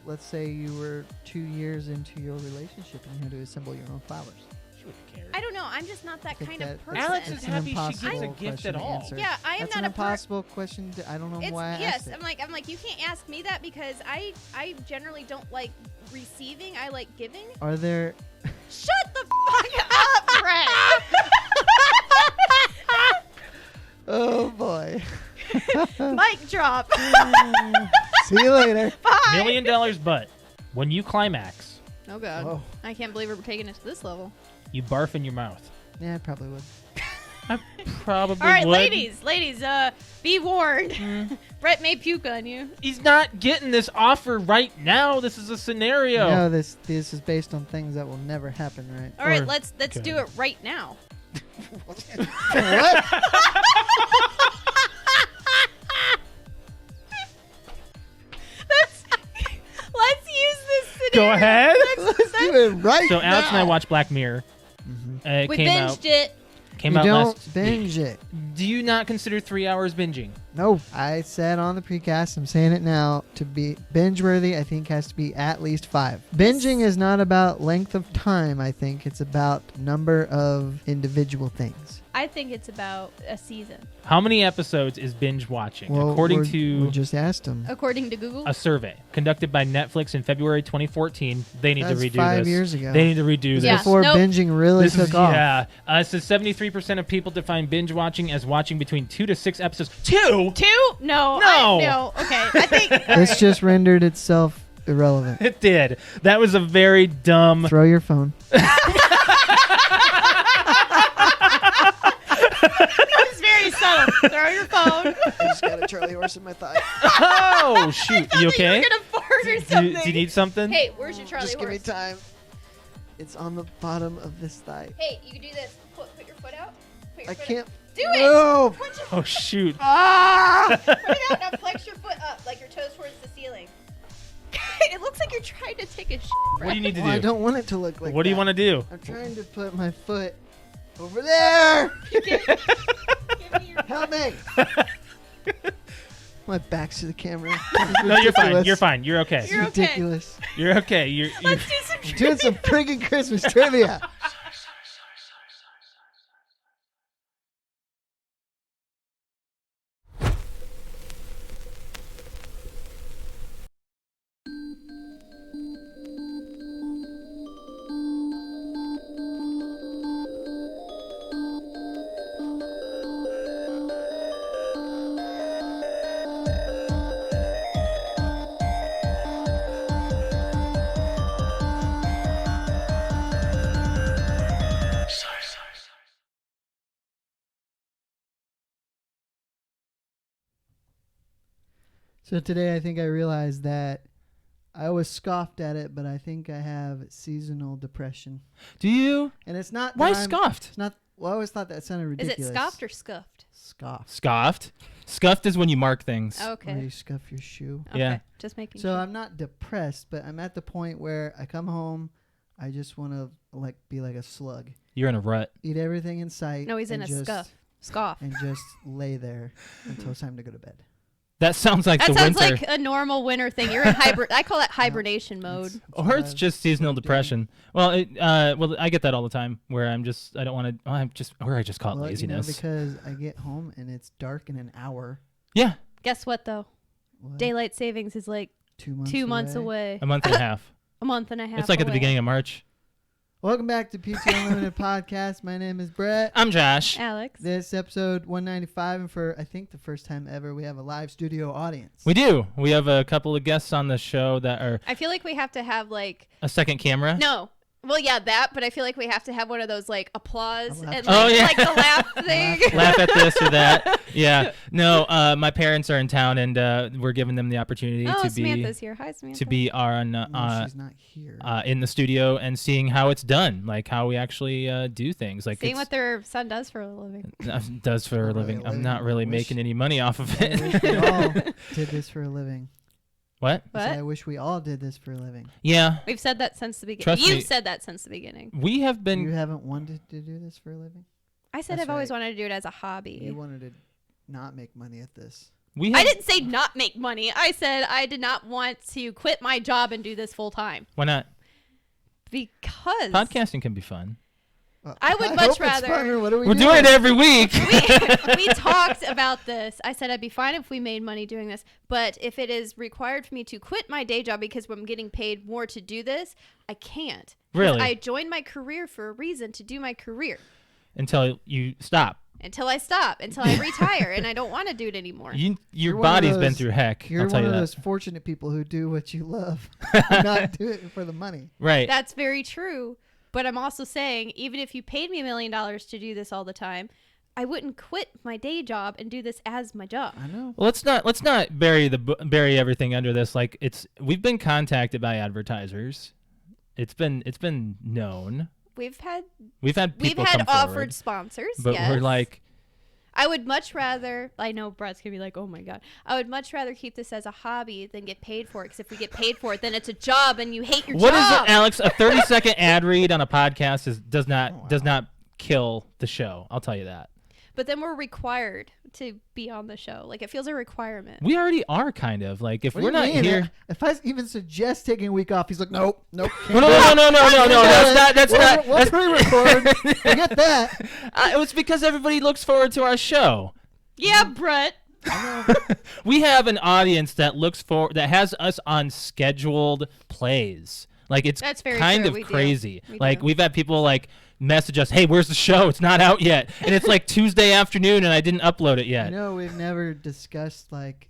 let's say you were 2 years into your relationship and you had to assemble your own flowers. She wouldn't care. I don't know. I'm just not that kind of person. Alex is It's an happy she gets a impossible gift question at to all. answer. Yeah, I am That's not an a impossible question. I don't know why I asked it. I'm like, you can't ask me that because I generally don't like receiving. I like giving. Are there... Shut the fuck up, Brett. Oh, boy. Mic drop. See you later. Bye. $1 million, but when you climax, Oh, God. Oh. I can't believe we're taking it to this level. you barf in your mouth. Yeah, I probably would. I probably All right, would. ladies, be warned. Brett may puke on you. He's not getting this offer right now. This is a scenario. No, this is based on things that will never happen, right? All right, Or- let's do it right now. What? Let's use this Go scenario. ahead. Let's do it right So Alex and I now. watched Black Mirror. It We came binged out. it. Came You out don't last binge week. it. Do you not consider 3 hours binging? No, I said on the precast, I'm saying it now, to be binge-worthy, I think has to be at least 5. Binging is not about length of time, I think. It's about number of individual things. I think it's about a season, How many episodes is binge watching? Well, According we to just asked them. according to Google. a survey conducted by Netflix in February 2014, they need That's to redo 5 this. years ago. They need to redo Yeah. this. Before Nope. binging really This took is, off. yeah. It says 73% of people define binge watching as watching between 2 to 6 episodes. 2? 2? No. No. No. Okay. I think. This just rendered itself irrelevant. It did. That was a very dumb. Throw your phone. That was very subtle. Throw your phone. I just got a Charlie horse in my thigh. Oh, shoot. You okay? You're gonna fart or Do something. you need something? Hey, where's your Charlie Just give me horse? time. It's on the bottom of this thigh. Hey, you can do this. Put your foot out. Put your I foot can't. Out. Do it. No. Put your Oh, shoot. Ah! Put it out. Now flex your foot up, like your toes towards the ceiling. It looks like you're trying to take a shit. What do you need to Well, I do? don't want it to look like What do you that. want to do? I'm trying to put my foot over there. Give me your Help me. My back's to the camera. No, you're fine. You're fine. You're okay. It's You're okay. ridiculous. You're okay. You're Let's do some I'm doing some friggin' Christmas trivia. So today I think I realized that I always scoffed at it, but I think I have seasonal depression. Do you? And it's not... that Why I'm- scoffed? It's not... Well, I always thought that sounded Is ridiculous. it scoffed or scuffed? Scoffed. Scoffed. Scuffed is when you mark things. Where Okay. you scuff your shoe. Okay. Yeah. Just making So sure. I'm not depressed, but I'm at the point where I come home, I just want to be like a slug. You're in a rut. Eat everything in sight. No, he's in and a just- scuff. Scoff. And just lay there until it's time to go to bed. That sounds like That the sounds winter. like a normal winter thing. You're in I call that hibernation mode. Or it's just seasonal depression. Well, I get that all the time where I don't want to. I just call it laziness. Because I get home and it's dark in an hour. Yeah, Guess what though? What? Daylight savings is like 2 months 2 months away. a month and a half. A month and a half. It's like at the away. beginning of March. Welcome back to PTOUnlimited podcast. My name is Brett. I'm Josh. Alex. This episode 195, and for I think the first time ever, we have a live studio audience. We do. We have a couple of guests on the show that are I feel like we have to have like a second camera. no. Well, yeah, that, but I feel like we have to have one of those like applause A laugh and track. Oh, yeah. like the laugh thing. Laugh at this or that. Yeah. No, my parents are in town, and we're giving them the opportunity Oh, to Samantha's here. Hi, Samantha. be on No, she's not here. in the studio and seeing how it's done, like how we actually do things. Like Seeing it's, what their son does for a living. does for a Not really living. a I'm living. not really I wish- making any money off of I wish it. we all did this for a living. What? I said, What? I wish we all did this for a living. Yeah, We've said that since the beginning. Trust You've me. said that since the beginning. we have You been. haven't wanted to do this for a living? I said That's I've always right. wanted to do it as a hobby. You wanted to not make money at this. I didn't say not make money. I said I did not want to quit my job and do this full time. Why not? Because Podcasting can be fun. I would hope much it's rather. fun, or what are We're doing it every week. We talked about this. I said I'd be fine if we made money doing this, but if it is required for me to quit my day job because I'm getting paid more to do this, I can't. Really? I joined my career for a reason, to do my career. Until you stop. Until I stop, until I retire, and I don't want to do it anymore. Your You're one of body's been those- through heck. You're I'll tell one you of that. those fortunate people who do what you love, not do it for the money. Right. That's very true. But I'm also saying, even if you paid me $1 million to do this all the time, I wouldn't quit my day job and do this as my job. I know. Well, let's not bury everything under this. Like we've been contacted by advertisers. It's been known. We've had people come offered forward, sponsors, but yes. we're like, I would much rather, I know Brett's going to be like, oh my God. I would much rather keep this as a hobby than get paid for it. Because if we get paid for it, then it's a job and you hate your what is job. it, Alex? A 30-second ad read on a podcast does not kill the show. I'll tell you that. But then we're required to be on the show. Like, it feels a requirement. We already are kind of like if What do we're you not mean? here. If I even suggest taking a week off, he's like, nope. No. That's not. We'll pre-record. Forget that. It was because everybody looks forward to our show. Yeah, Brett. We have an audience that that has us on scheduled plays. Like it's That's very kind true. of We do. crazy. We Like do. we've had people like message us, "Hey, where's the show? It's not out yet." And it's like Tuesday afternoon and I didn't upload it yet. No, we've never discussed like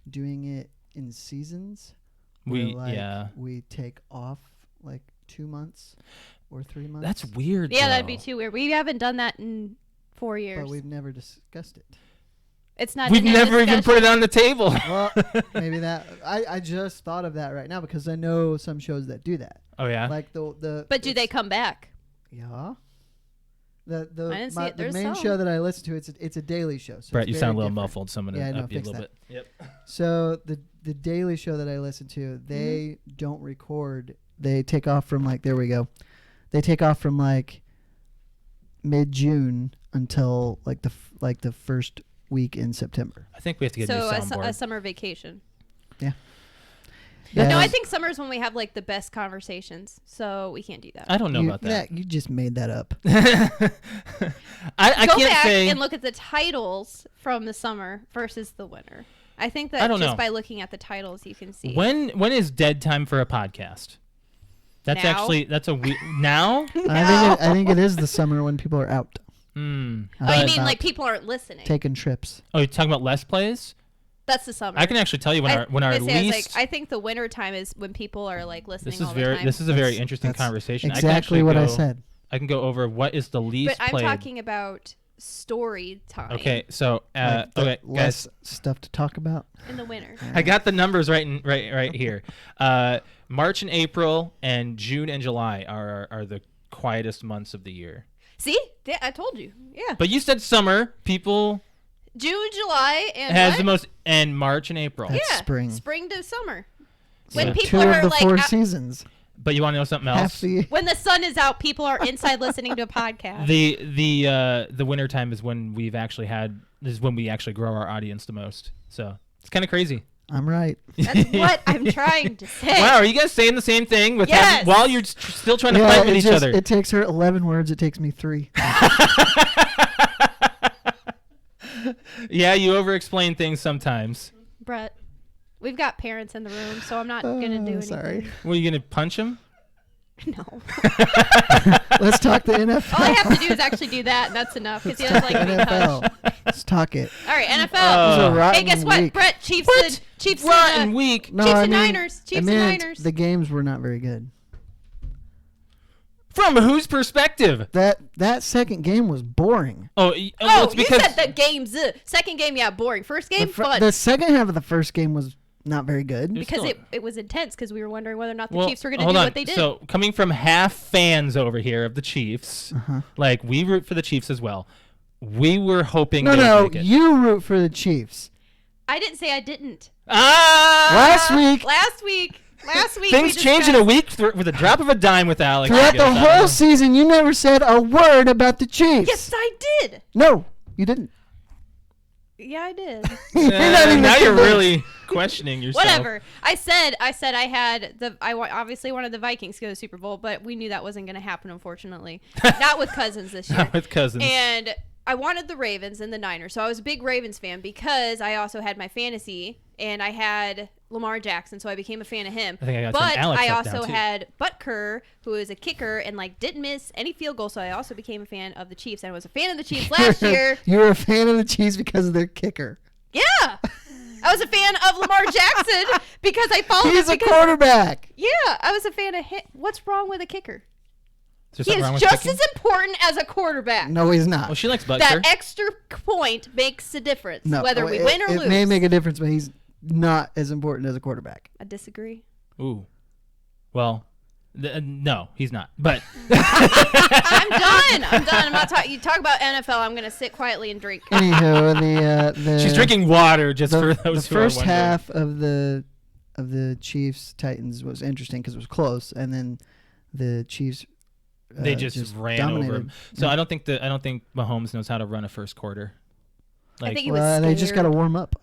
doing it in seasons. where, like, we take off like 2 months or 3 months. That's weird. Yeah, that'd though. be too weird. We haven't done that in 4 years. But we've never discussed it. It's not. We've in a never even put it discussion. on the table. Well, maybe that. I just thought of that right now because I know some shows that do that. Oh yeah. Like the. But do they come back? Yeah. The I didn't see it. the There's main some. show that I listen to, it's a daily show. So Brett, it's you sound a very little different. muffled, so I'm gonna Yeah, I know, up you a fix little that. bit. Yep. So the daily show that I listen to, they don't record. They take off from like there we go. They take off from like mid-June until like the first week in September. I think we have to get So a a, new soundboard. a summer vacation. Yeah. No, I think summer is when we have like the best conversations. So we can't do that. I don't know about that. You just made that up. I Go can't back say. and look at the titles from the summer versus the winter. I think that I don't just know. by looking at the titles you can see. When is dead time for a podcast? That's Now? actually now. I think it is the summer when people are out Hmm. Oh, you But- mean like people aren't listening? taking trips. Oh, you're talking about less plays? That's the summer. I can actually tell you when our I was least. like, I think the winter time is when people are like listening This is all the time. this is a very That's- interesting that's conversation. I can Exactly actually what I go- said. I can go over what is the least But I'm played. talking about story time. Okay, so Like the okay, less guys, stuff to talk about. In the winter. I got the numbers right here. March and April and June and July are the quietest months of the year. See? I told you. Yeah. But you said summer. People June, July, and has what? the most, and March and April. That's yeah. spring. Spring to summer. So- When Two people of are the like four out- seasons. But you want to know something Half else? the when the sun is out, people are inside listening to a podcast. The winter time is when we actually grow our audience the most. So it's kind of crazy. I'm right. That's what I'm trying to say. Wow, are you guys saying the same thing with Yes. while you're still trying to fight with each other? It takes her 11 words. It takes me 3. Yeah, you over-explain things sometimes. Brett, we've got parents in the room, so I'm not gonna do anything. Sorry. What, are you gonna punch him? No. Let's talk the NFL. All I have to do is actually do that, and that's enough. Because he doesn't like being touched. NFL. Let's talk it. All right, NFL. It was a rotten Hey, guess what? week. Brett, Chiefs What? Chiefs Rotten week. No, Chiefs I and mean, Niners. Chiefs I and meant Niners. the games were not very good. From whose perspective? That second game was boring. Well, Oh, it's you because said the games. Second game, yeah, boring. First game, fun. The second half of the first game was not very good. because still- it was intense because we were wondering whether or not the well, Chiefs were going to hold do on. what they did. So coming from half fans over here of the Chiefs, like we root for the Chiefs as well. We were hoping. they No, would make it. you root for the Chiefs. I didn't say I didn't. Ah! Last week, Last week. Things we change in a discussed- week with a drop of a dime with Alex. throughout I the guess. I don't whole know. season, you never said a word about the Chiefs. Yes, I did. No, you didn't. Yeah, I did. Now you're really questioning yourself. Whatever. I said I had obviously wanted the Vikings to go to the Super Bowl, but we knew that wasn't going to happen, unfortunately. Not with Cousins this year. Not with Cousins. And I wanted the Ravens and the Niners, so I was a big Ravens fan because I also had my fantasy and I had Lamar Jackson, so I became a fan of him. I think I got but some Alex I up also down, too. had Butker, who is a kicker and like didn't miss any field goals, so I also became a fan of the Chiefs. And I was a fan of the Chiefs last year. You were a fan of the Chiefs because of their kicker. Yeah. I was a fan of Lamar Jackson because I followed He's him a quarterback. Yeah, I was a fan of him. What's wrong with a kicker? Is there He something wrong is with just kicking? as important as a quarterback. No, he's not. Well, she likes Butker. That extra point makes a difference, whether we win or lose. It may make a difference, but he's not as important as a quarterback. I disagree. Ooh. Well, no, he's not. But I'm done. I'm not talking. You talk about NFL. I'm gonna sit quietly and drink. Anywho, the she's drinking water just for the those who first are wondering. half of the Chiefs Titans was interesting because it was close, and then the Chiefs They just ran dominated. over him. So Yeah. I don't think Mahomes knows how to run a first quarter. I think he was Well, they just got to scared. warm up.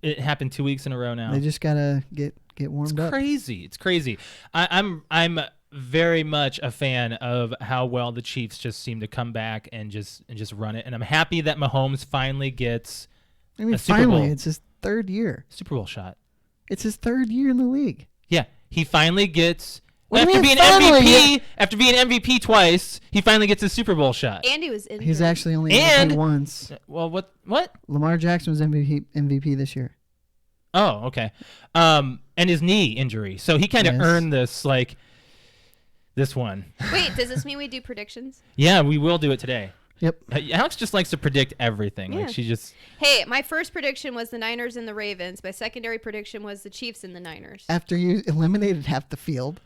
It happened 2 weeks in a row now. They just got to get warmed It's up. crazy. It's crazy. I'm very much a fan of how well the Chiefs just seem to come back and just run it. And I'm happy that Mahomes finally gets I mean, a Super finally, Bowl. it's his third year. Super Bowl shot. It's his third year in the league. Yeah, he finally gets What do you after mean being finally? MVP. After being MVP twice, he finally gets his Super Bowl shot. Andy was injured. He's actually only And- MVP once. Well, what? Lamar Jackson was MVP this year. Oh, okay. And his knee injury, so he kind of Yes. earned this this one. Wait, does this mean we do predictions? Yeah, we will do it today. Yep. Alex just likes to predict everything. Yeah. Like she just. Hey, my first prediction was the Niners and the Ravens. My secondary prediction was the Chiefs and the Niners. After you eliminated half the field,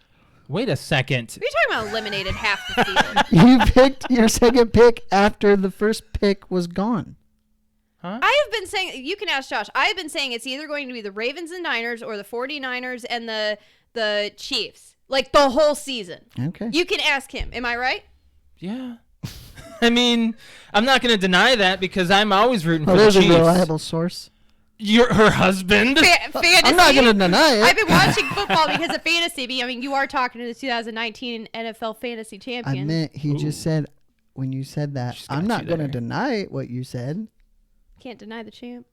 Wait a second. What are you talking about? Eliminated half the field. you picked your second pick after the first pick was gone. Huh? I have been saying, you can ask Josh, I have been saying it's either going to be the Ravens and Niners or the 49ers and the Chiefs. Like the whole season. Okay. You can ask him. Am I right? Yeah. I mean, I'm not going to deny that because I'm always rooting Oh, for the there's a Chiefs. reliable source. You're her husband. Fantasy. I'm not going to deny it. I've been watching football because of fantasy. I mean, you are talking to the 2019 NFL fantasy I champion. meant he Ooh. just said, when you said that, She's got I'm not you going to there. deny what you said. Can't deny the champ.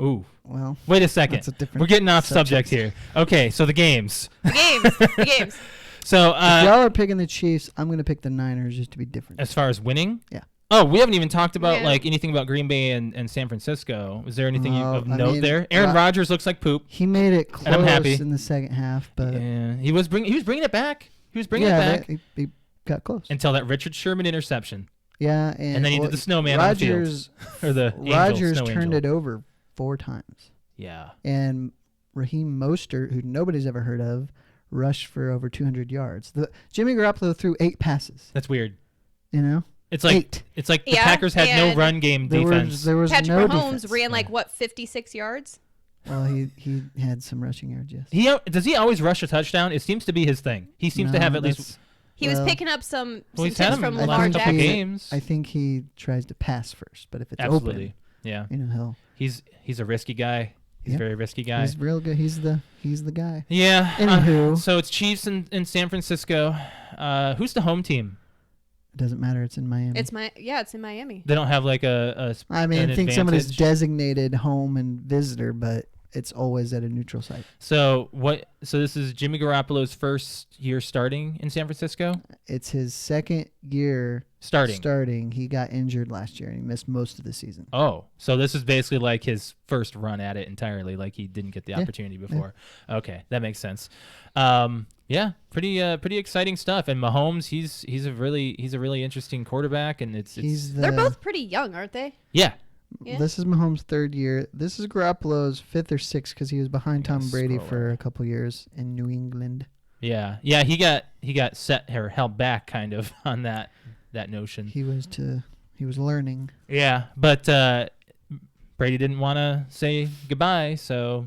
Ooh. Well, Wait a second. That's a different We're getting off subject subject. here. Okay, so the games. The games. The games. So if y'all are picking the Chiefs, I'm going to pick the Niners just to be different. as far as winning? Yeah. Oh, we haven't even talked about Yeah. like anything about Green Bay and San Francisco. Is there anything No, of I note mean, there? Aaron Rodgers looks like poop. He made it And I'm happy. close in the second half, but Yeah, he was bringing it back. He was bringing yeah, it back he got close. until that Richard Sherman interception, Yeah, and then he did the snowman on the field. Rodgers, or the Rodgers snow turned angel. it over 4 times, Yeah. and Raheem Mostert, who nobody's ever heard of, rushed for over 200 yards. Jimmy Garoppolo threw 8 passes. That's weird. You know, It's like 8. it's like the Yeah, Packers had no and run game defense. There was Patrick no Mahomes defense. ran like, what, 56 yards? Well, he had some rushing yards. Yes. Does he always rush a touchdown? It seems to be his thing. He seems to No, have at least. that's- He was Well, picking up some Well, he's had tips him from the I Lamar last think couple Jackson. games. I think he tries to pass first, but if it's Absolutely. open, Yeah. you know He's a risky guy. He's Yeah. a very risky guy. he's real good. He's the guy. Yeah. Anywho. So it's Chiefs in San Francisco. Who's the home team? It doesn't matter. It's in Miami. It's in Miami. They don't have like I mean, an I think somebody's advantage. designated home and visitor, but it's always at a neutral site. So what? So this is Jimmy Garoppolo's first year starting in San Francisco. It's his second year Starting. He got injured last year and he missed most of the season. Oh, so this is basically like his first run at it entirely. Like he didn't get the Yeah. opportunity before. Okay, that makes sense. Yeah, pretty exciting stuff. And Mahomes, he's a really interesting quarterback, and it's They're both pretty young, aren't they? yeah. Yeah. This is Mahomes' third year. This is Garoppolo's 5th or 6th because he was behind Tom Brady scroll for up. a couple years in New England. Yeah. He got set or held back kind of on that notion. He was learning. Yeah, but Brady didn't want to say goodbye, so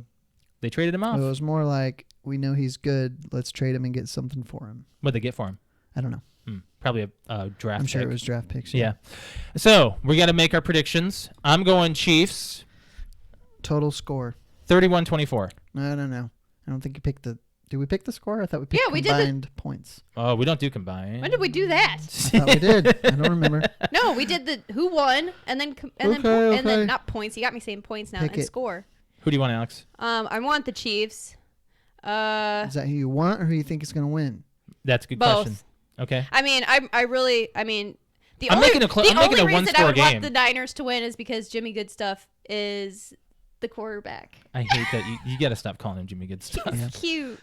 they traded him off. It was more like, we know he's good. Let's trade him and get something for him. What'd they get for him? I don't know. Probably a draft. I'm sure pick. it was draft picks. Yeah. So we got to make our predictions. I'm going Chiefs. Total score. 31-24. I don't know. I don't think you picked the. Did we pick the score? I thought we picked Yeah, we did the- combined points. Oh, we don't do combined. When did we do that? I thought we did. I don't remember. No, we did the who won and then and Okay. then not points. You got me saying points now Pick and it. score. Who do you want, Alex? I want the Chiefs. Is that who you want or who you think is going to win? That's a good Both. question. Okay. I mean, I really, I mean, the I'm only, making a the I'm making only a reason I one-score would game. want the Niners to win is because Jimmy Goodstuff is the quarterback. I hate that you got to stop calling him Jimmy Goodstuff. He's cute.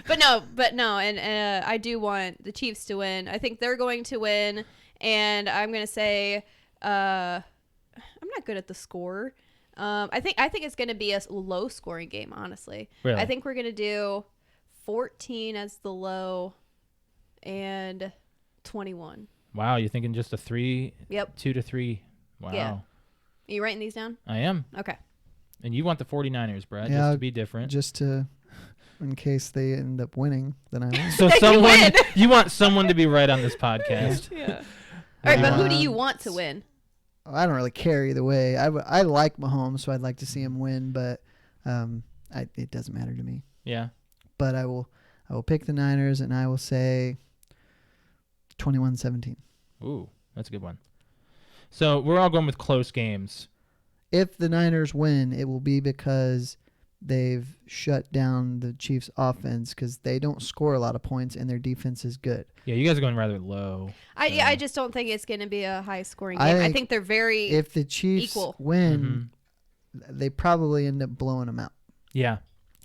but no, and I do want the Chiefs to win. I think they're going to win, and I'm going to say, I'm not good at the score. I think it's going to be a low scoring game, honestly. Really? I think we're going to do 14 as the low and 21. Wow, you're thinking just a 3, Yep. 2 to 3. Wow. Yeah. Are you writing these down? I am. Okay. And you want the 49ers, Brad, Yeah, just to be different. Just to, in case they end up winning, then I win. So You someone win. you want someone to be right on this podcast. Yeah. All right, but who do you want to win? I don't really care either way. I like Mahomes, so I'd like to see him win, but it doesn't matter to me. Yeah. But I will pick the Niners, and I will say 21-17. Ooh, that's a good one. So we're all going with close games. If the Niners win, it will be because they've shut down the Chiefs' offense because they don't score a lot of points and their defense is good. Yeah, you guys are going rather low. I just don't think it's going to be a high scoring game. I think they're very If the Chiefs equal. win, they probably end up blowing them out. Yeah.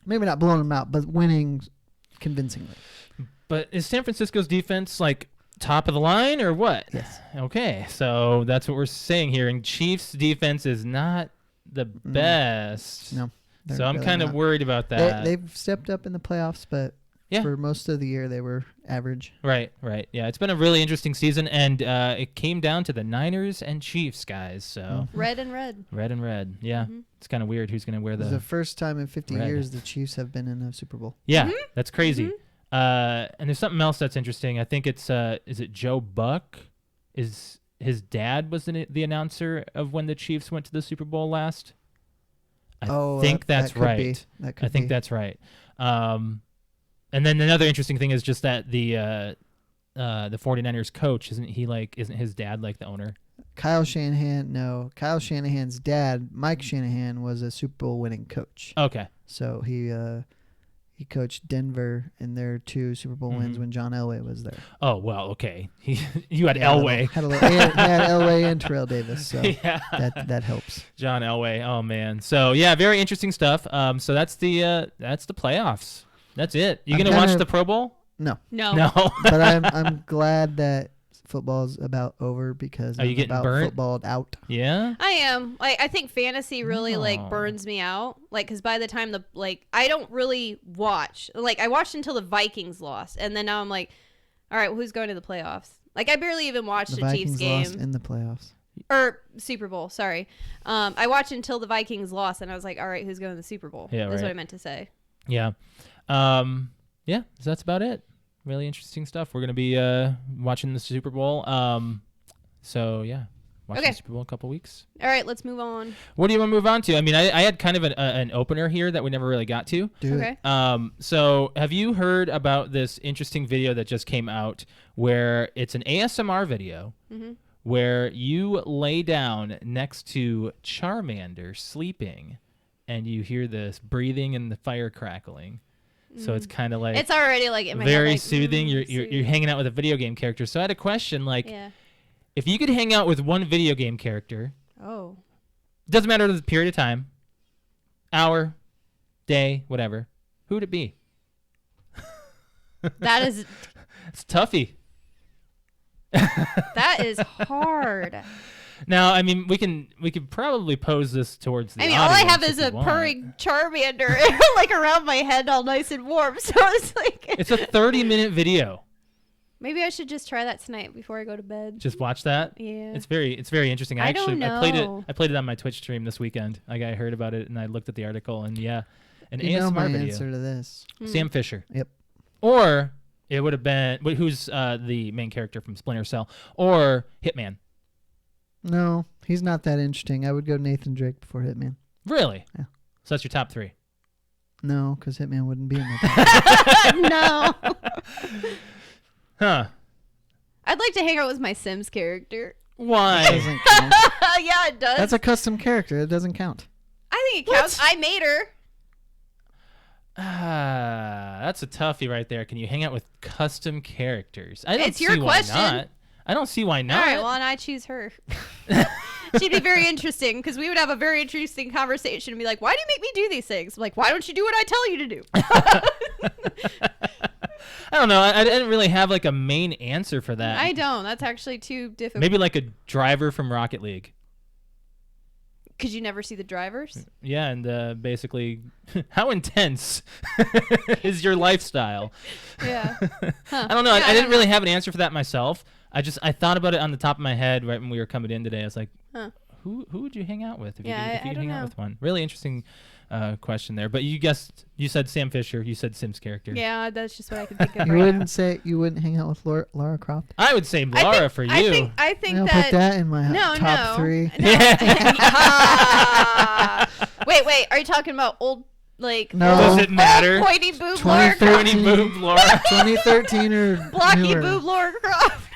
Maybe not blowing them out, but winning convincingly. But is San Francisco's defense like top of the line or what? Yes. Okay, so that's what we're saying here. And Chiefs defense is not the best. No. So I'm kind of worried about that. They've stepped up in the playoffs, but Yeah. for most of the year they were average. Right. Yeah, it's been a really interesting season, and it came down to the Niners and Chiefs, guys. So red and red. red and red. Yeah, it's kind of weird who's going to wear It's the. the first time in 50 red. years the Chiefs have been in a Super Bowl. Yeah, that's crazy. And there's something else that's interesting. I think it's is it Joe Buck? Is his dad was the announcer of when the Chiefs went to the Super Bowl last? I think that's could right. be. That could I think be. that's right. And then another interesting thing is just that the 49ers coach isn't his dad like the owner? Kyle Shanahan. No, Kyle Shanahan's dad, Mike Shanahan, was a Super Bowl winning coach. Okay. So he coached Denver in their 2 Super Bowl wins when John Elway was there. Oh well, okay. You had Yeah, Elway. He had Elway and Terrell Davis, so Yeah. that helps. John Elway. Oh man. So yeah, very interesting stuff. So that's the playoffs. That's it. You I'm gonna watch kinda- the Pro Bowl? No, No. No. but I'm glad that football's about over because Are you I'm getting about burnt? footballed out. Yeah. I am. I think fantasy really Oh. burns me out. Because by the time I don't really watch. I watched until the Vikings lost, and then now I'm like, all right, well, who's going to the playoffs? I barely even watched The a Chiefs Vikings game lost in the playoffs. or Super Bowl. Sorry, I watched until the Vikings lost, and I was like, all right, who's going to the Super Bowl? Yeah, That's right. what I meant to say. Yeah. Yeah. So that's about it. Really interesting stuff. We're gonna be watching the Super Bowl. So yeah, watching Okay. the Super Bowl in a couple weeks. All right, let's move on. What do you want to move on to? I mean, I had kind of an opener here that we never really got to. Do Okay. it. So have you heard about this interesting video that just came out where it's an ASMR video where you lay down next to Charmander sleeping and you hear this breathing and the fire crackling. So it's kind of like It's already in my very head, soothing. You're soothing. hanging out with a video game character. So I had a question Yeah. if you could hang out with one video game character, Oh. doesn't matter the period of time, hour, day, whatever, who would it be? That is It's toughy. that is hard. Now, I mean, we could probably pose this towards the I mean, all I audience have if is you a want. purring Charmander around my head, all nice and warm. So it's like It's a 30-minute video. maybe I should just try that tonight before I go to bed. Just watch that. Yeah. It's very interesting. I don't I played it. know. I played it on my Twitch stream this weekend. I heard about it and I looked at the article and yeah, an You know ASMR my video. answer to this. Sam Fisher. Yep. Or it would have been who's the main character from Splinter Cell or Hitman. No, he's not that interesting. I would go Nathan Drake before Hitman. Really? Yeah. So that's your top 3. No, because Hitman wouldn't be in my No. Huh? I'd like to hang out with my Sims character. Why? doesn't count. Yeah, it does. That's a custom character. It doesn't count. I think it counts. I made her. That's a toughie right there. Can you hang out with custom characters? I don't It's your see question. why not. I don't see why not. All right, well, and I choose her. She'd be very interesting because we would have a very interesting conversation and be like, why do you make me do these things? I'm like, why don't you do what I tell you to do? I don't know. I didn't really have like a main answer for that. I don't. That's actually too difficult. Maybe like a driver from Rocket League. Because you never see the drivers? Yeah, and basically, how intense is your lifestyle? Yeah. Huh. I don't know. Yeah, I didn't know. really have an answer for that myself. I thought about it on the top of my head right when we were coming in today. I was like, who would you hang out with if Yeah, you could I don't hang out know. with one? Really interesting question there. But you said Sam Fisher. You said Sims character. Yeah, that's just what I can think of. You right wouldn't hang out with Lara Croft? I would say now. Laura for you. I think I'll that. put that in my No, top no. 3. No. Ah. Wait. Are you talking about old, like, No. Does it matter? old pointy boob Laura 2013. Croft? Tiny boob Laura. 2013 or Blocky newer. boob Laura Croft?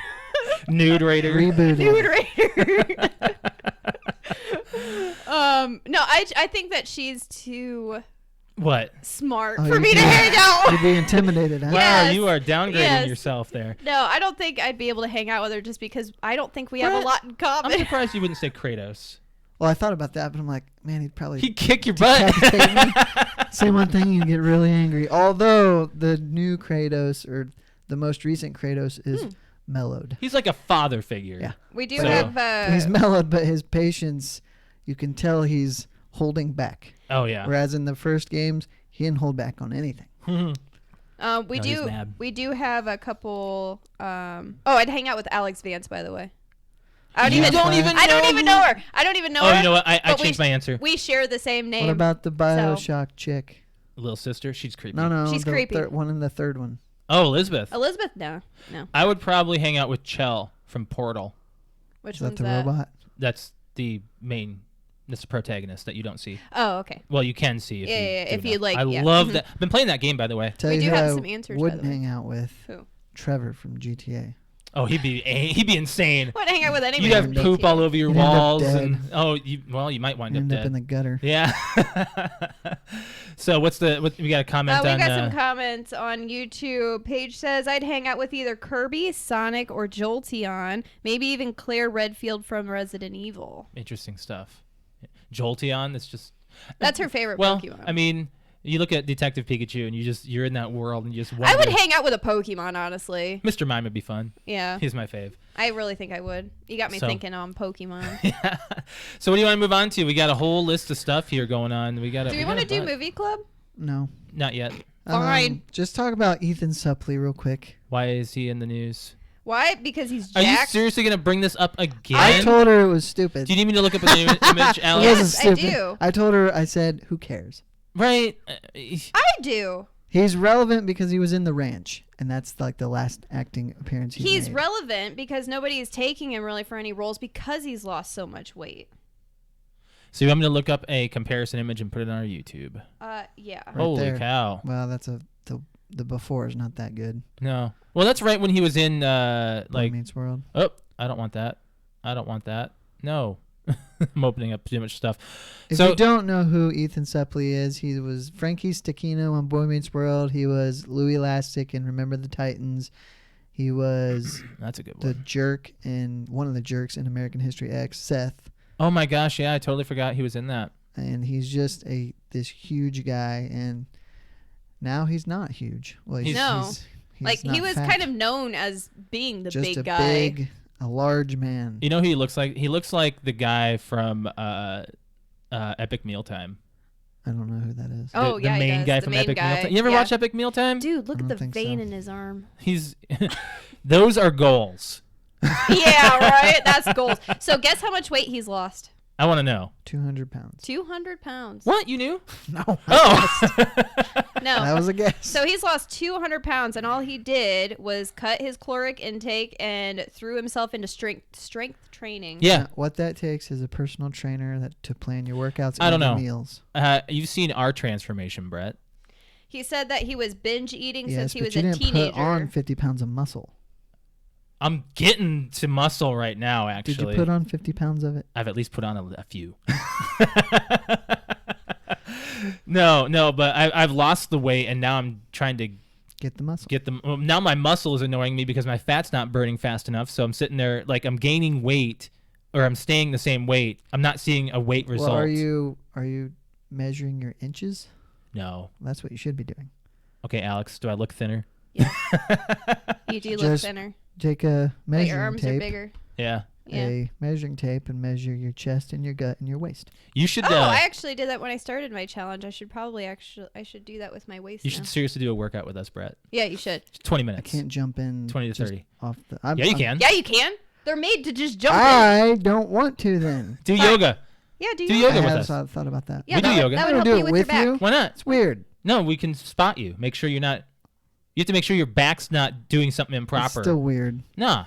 Nude Raider. Rebooted. Nude Raider. No, I think that she's too What? smart Oh, for you'd me to be- hang out. You'd be intimidated, huh? Wow, Yes. you are downgrading Yes. yourself there. No, I don't think I'd be able to hang out with her just because I don't think we have a What? lot in I'm common. surprised you wouldn't say Kratos. Well, I thought about that, but I'm like, man, he'd probably He'd kick your butt. decapitate me. Say one thing, you'd get really angry. Although the new Kratos, or the most recent Kratos, is mellowed. He's like a father figure. Yeah. We do So- have. He's mellowed, but his patience, you can tell he's holding back. Oh yeah. Whereas in the first games, he didn't hold back on anything. We No, he's do. mad. We do have a couple. I'd hang out with Alex Vance, by the way. I don't You even. don't even I don't even know her. I don't even know Oh, her. you know what? I but we changed my answer. We share the same name. What about the Bioshock chick? Little sister. She's creepy. No, She's the creepy. One in the third one. Oh, Elizabeth. Elizabeth? No. I would probably hang out with Chell from Portal. Which Is that one's the that? robot? That's the main. That's the protagonist that you don't see. Oh, okay. Well, you can see if Yeah, you. yeah, do if know. you like- I yeah. love Mhm. that. I've been playing that game, by the way. Tell We you do who have I some answers, by wouldn't the way. hang out with. Who? Trevor from GTA. Oh, he'd be insane. What hang out with anybody? You'd have from poop GTA? all over your You'd end up walls, dead. and you might wind up End up dead. in the gutter. Yeah. So what we got a comment We on? got some comments on YouTube. Paige says, I'd hang out with either Kirby, Sonic, or Jolteon. Maybe even Claire Redfield from Resident Evil. Interesting stuff. Jolteon. It's just. That's her favorite Well, Pokemon. I mean, you look at Detective Pikachu, and you're in that world, and you just. Wonder. I would hang out with a Pokemon, honestly. Mr. Mime would be fun. Yeah. He's my fave. I really think I would. You got me So- thinking on Pokemon. Yeah. So what do you want to move on to? We got a whole list of stuff here going on. We got. Do we want to do movie club? No. Not yet. Fine. Just talk about Ethan Suplee real quick. Why is he in the news? Why? Because he's Are you jacked. seriously gonna bring this up again? I told her it was stupid. Do you need me to look up an image, It Alex? Yes, wasn't I stupid. do. I told her, I said, who cares? Right. I do. He's relevant because he was in The Ranch, and that's like the last acting appearance He's made. relevant because nobody is taking him really for any roles because he's lost so much weight. So you want me to look up a comparison image and put it on our YouTube? Yeah. Right Holy there. cow! Well, that's the before is not that good. No. Well, that's right when he was in Boy like. Meets World. Oh, I don't want that. I don't want that. No. I'm opening up too much stuff. If So- you don't know who Ethan Suplee is, he was Frankie Stechino on Boy Meets World. He was Louis Elastic in Remember the Titans. He was That's a good the one. jerk in one of the jerks in American History X, Seth. Oh my gosh! Yeah, I totally forgot he was in that. And he's just this huge guy, and now he's not huge. Well, he's, No. he's Like, he not was fat. kind of known as being the just big a guy. a large man. You know who he looks like? He looks like the guy from Epic Mealtime. I don't know who that is. Oh, the yeah, he main does. guy The from main Epic guy. Mealtime. You ever Yeah. watch Epic Mealtime? Dude, look I at don't the think vein so. in his arm. He's. Those are goals. Yeah, right? That's goals. So guess how much weight he's lost? I want to know. 200 pounds. 200 pounds. What? You knew? No. Oh. No. That was a guess. So he's lost 200 pounds, and all he did was cut his caloric intake and threw himself into strength training. Yeah. What that takes is a personal trainer to plan your workouts I don't and your know. meals. You've seen our transformation, Brett. He said that he was binge eating Yes, since he but was you a didn't teenager. put on 50 pounds of muscle. I'm getting to muscle right now, actually. Did you put on 50 pounds of it? I've at least put on a few. No, but I've lost the weight, and now I'm trying to Get the muscle. now my muscle is annoying me because my fat's not burning fast enough. So I'm sitting there like I'm gaining weight, or I'm staying the same weight. I'm not seeing a weight result. Well, are you measuring your inches? No. That's what you should be doing. Okay, Alex, do I look thinner? You do look Just thinner. Take a But your measuring arms are tape, bigger. Yeah. Yeah. a measuring tape, and measure your chest and your gut and your waist. You should. Oh, I actually did that when I started my challenge. I should do that with my waist. You now. should seriously do a workout with us, Brett. Yeah, you should. 20 I minutes. can't jump in 20 to just 30. off the. Yeah, you can. Yeah, you can. They're made to just jump in. I don't want to then. Do Fine. yoga. Yeah, do Do yoga. yoga I with have us. thought about that. Yeah, We do that yoga. Would, that I'm would gonna help do you it with with your back. you. Why not? It's weird. No, we can spot you. Make sure you're not. You have to make sure your back's not doing something improper. It's still weird. Nah.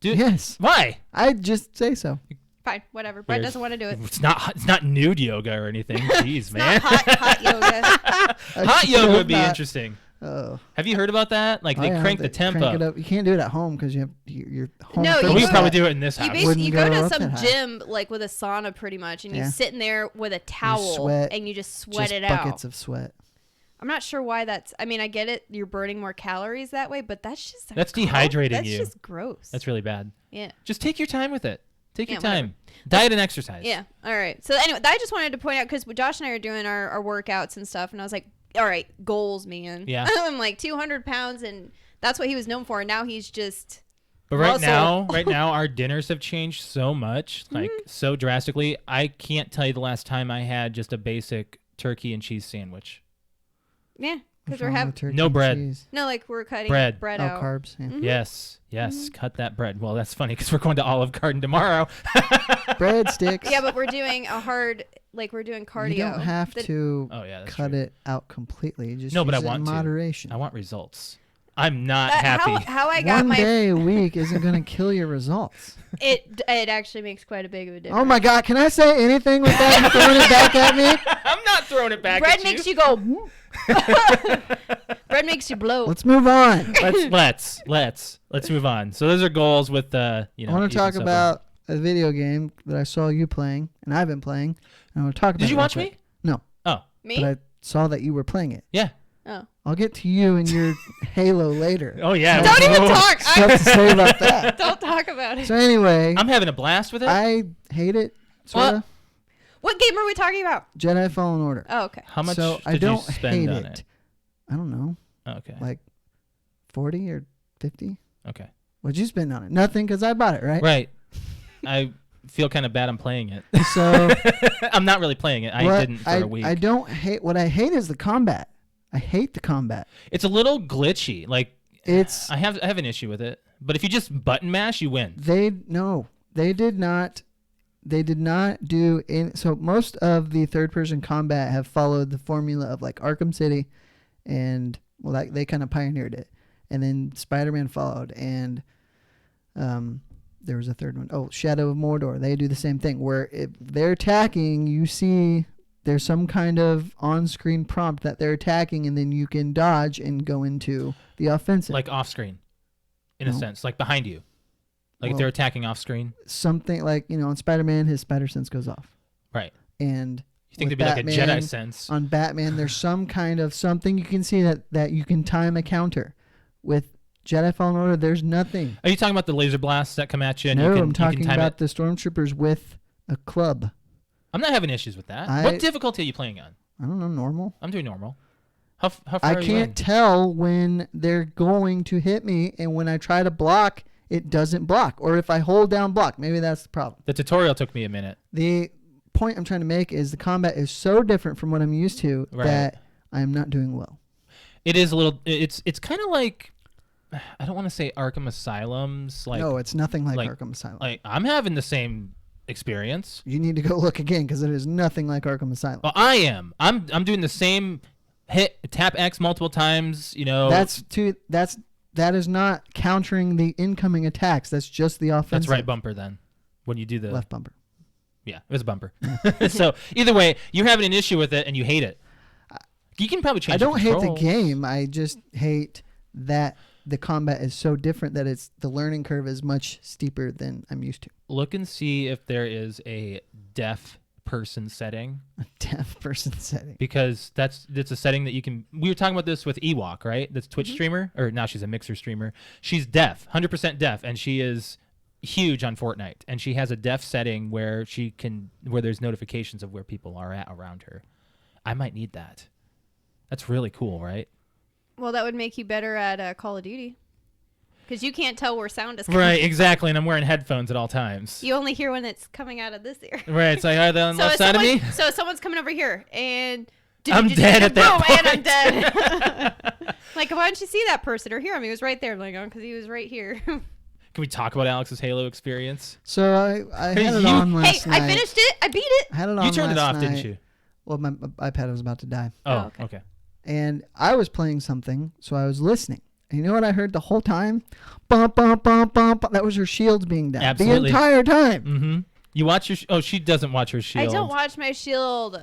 Yes. Why? I just say so. Fine, whatever. Brett Weird. doesn't want to do it. It's not nude yoga or anything. Jeez, man. Not hot yoga. Hot yoga would hope be not. interesting. Oh. Have you heard about that? Like Oh, they yeah, crank the temp crank up. it up. You can't do it at home because you have your home. No, you But we go could probably to- do it in this You house. basically Wouldn't you go go to up some that high. gym like with a sauna pretty much, and you Yeah. sit in there with a towel sweat. and you just sweat just it buckets out. of sweat. I'm not sure why that's. I mean, I get it. You're burning more calories that way, but that's just That's dehydrating That's you. just gross. That's really bad. Yeah. Just take your time with it. Take your Yeah, whatever. time. Diet and exercise. Yeah. All right. So anyway, I just wanted to point out because Josh and I are doing our workouts and stuff, and I was like, all right, goals, man. Yeah. I'm like 200 pounds, and that's what he was known for. And now he's just. But right muscle. now, our dinners have changed so much, like so drastically. I can't tell you the last time I had just a basic turkey and cheese sandwich. Yeah. Because What's we're wrong having. with turkey No and bread. cheese? No, like we're cutting Bread. Oh, out. carbs. Yeah. Yes, cut that bread. Well, that's funny because we're going to Olive Garden tomorrow. Bread sticks. Yeah, but we're doing a hard, like we're doing cardio. You don't have The- to Oh yeah, that's cut true. it out completely. Just No, but use I it want in to. moderation. I want results. I'm not that- happy. How I got One my day a week isn't going to kill your results. it actually makes quite a big of a difference. Oh my God! Can I say anything with that? You throwing it back at me? I'm not throwing it back Bread at makes you. you go. Bread makes you blow. Let's move on. Let's move on. So those are goals with I want to eating talk supper. about a video game that I saw you playing, and I've been playing. And I want to talk about. Did you it real watch quick. me? No, Oh, Me? but I saw that you were playing it. yeah. Oh. I'll get to you and your Halo later. Oh yeah. Don't even talk. Stuff to say about that. Don't talk about it. So anyway, I'm having a blast with it. I hate it. Sorta. What game are we talking about? Jedi Fallen Order. Oh, okay. How much So did I don't you spend hate on it. it? I don't know, Okay. like 40 or 50. Okay. What'd you spend on it? Nothing, because I bought it, right? Right. I feel kind of bad I'm playing it. So I'm not really playing it. I what didn't for a week. I don't hate. What I hate is the combat. I hate the combat. It's a little glitchy. Like It's I have an issue with it. But if you just button mash, you win. they did not do in. So most of the third person combat have followed the formula of like Arkham City, and well, like they kind of pioneered it, and then Spider-Man followed, and there was a third one. Oh, Shadow of Mordor. They do the same thing where if they're attacking, you see there's some kind of on-screen prompt that they're attacking, and then you can dodge and go into the offensive. Like off screen, in a No. sense, like behind you, like Well- they're attacking off screen. Something like, on Spider-Man, his spider sense goes off. Right. And You think with there'd be like a Batman, Jedi sense? on Batman, there's some kind of something you can see that you can time a counter. With Jedi Fallen Order, there's nothing. Are you talking about the laser blasts that come at you? And No, you can, I'm you can talking time about it? the stormtroopers with a club. I'm not having issues with that. I- What difficulty are you playing on? I don't know, normal. I'm doing normal. How far I are you can't in? tell when they're going to hit me, and when I try to block, it doesn't block. Or if I hold down block, maybe that's the problem. The tutorial took me a minute. The point I'm trying to make is the combat is so different from what I'm used to Right. that I'm not doing well. It is a little. It's kind of like, I don't want to say Arkham Asylum's like. No, it's nothing like like- Arkham Asylum. Like I'm having the same experience. You need to go look again because it is nothing like Arkham Asylum. Well, I am. I'm doing the same tap X multiple times. That is not countering the incoming attacks. That's just the offensive. That's right bumper then. When you do the left bumper. Yeah, it was a bumper. So either way, you're having an issue with it and you hate it. You can probably change. I don't hate the controls. game. I just hate that the combat is so different that the learning curve is much steeper than I'm used to. Look and see if there is a deaf person setting. A deaf person setting. Because that's a setting that you can. We were talking about this with Ewok, right? That's Twitch streamer, or now she's a Mixer streamer. She's deaf, 100% deaf, and she is huge on Fortnite. And she has a deaf setting where there's notifications of where people are at around her. I might need that. That's really cool, right? Well, that would make you better at Call of Duty. Because you can't tell where sound is coming. Right, exactly. And I'm wearing headphones at all times. You only hear when it's coming out of this ear. Right, it's like, are they on the left side of me? So someone's coming over here, and I'm dead at that point. And I'm dead. Like, why didn't you see that person or hear him? He was right there. I'm like, oh, because he was right here. Can we talk about Alex's Halo experience? So I had it on last night. I finished it. I beat it. I had it on You turned it last off, night. didn't you? Well, my iPad was about to die. Oh, okay. okay. And I was playing something, so I was listening. And you know what I heard the whole time? Bump, bump, bump, bump. That was her shields being down. Absolutely. The entire time. Mm-hmm. You watch your... Oh, she doesn't watch her shield. I don't watch my shield.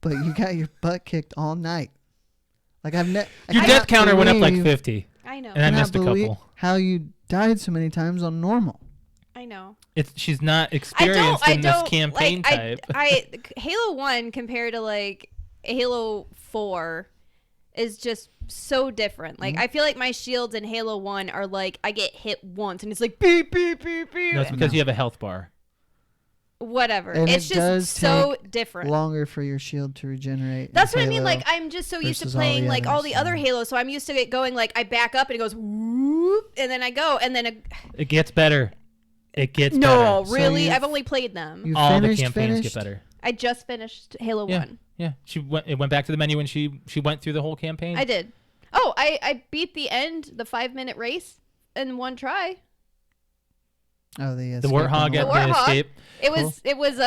But you got your butt kicked all night. Like Your death counter went up like 50. I know. And I missed a believe couple. how you died so many times on normal. I know. She's not experienced in this campaign type. Halo 1 compared to like Halo 4 is just so different. Like I feel like my shields in Halo 1 are like I get hit once and it's like beep beep beep beep. No, it's because you have a health bar. Whatever. And it's it just does so take different. Longer for your shield to regenerate. That's in what I mean. Halo Like I'm just so used to versus all playing the like all others, the other Halos, so I'm used to it going like I back up and it goes whoop, and then I go and then It gets better. It gets no, better. really. So I've only played them. You All the finished, campaigns finished? get better. I just finished Halo 1. Yeah. It went back to the menu when she went through the whole campaign. I did. Oh, I beat the 5-minute race in one try. Oh, the warthog at the escape. It was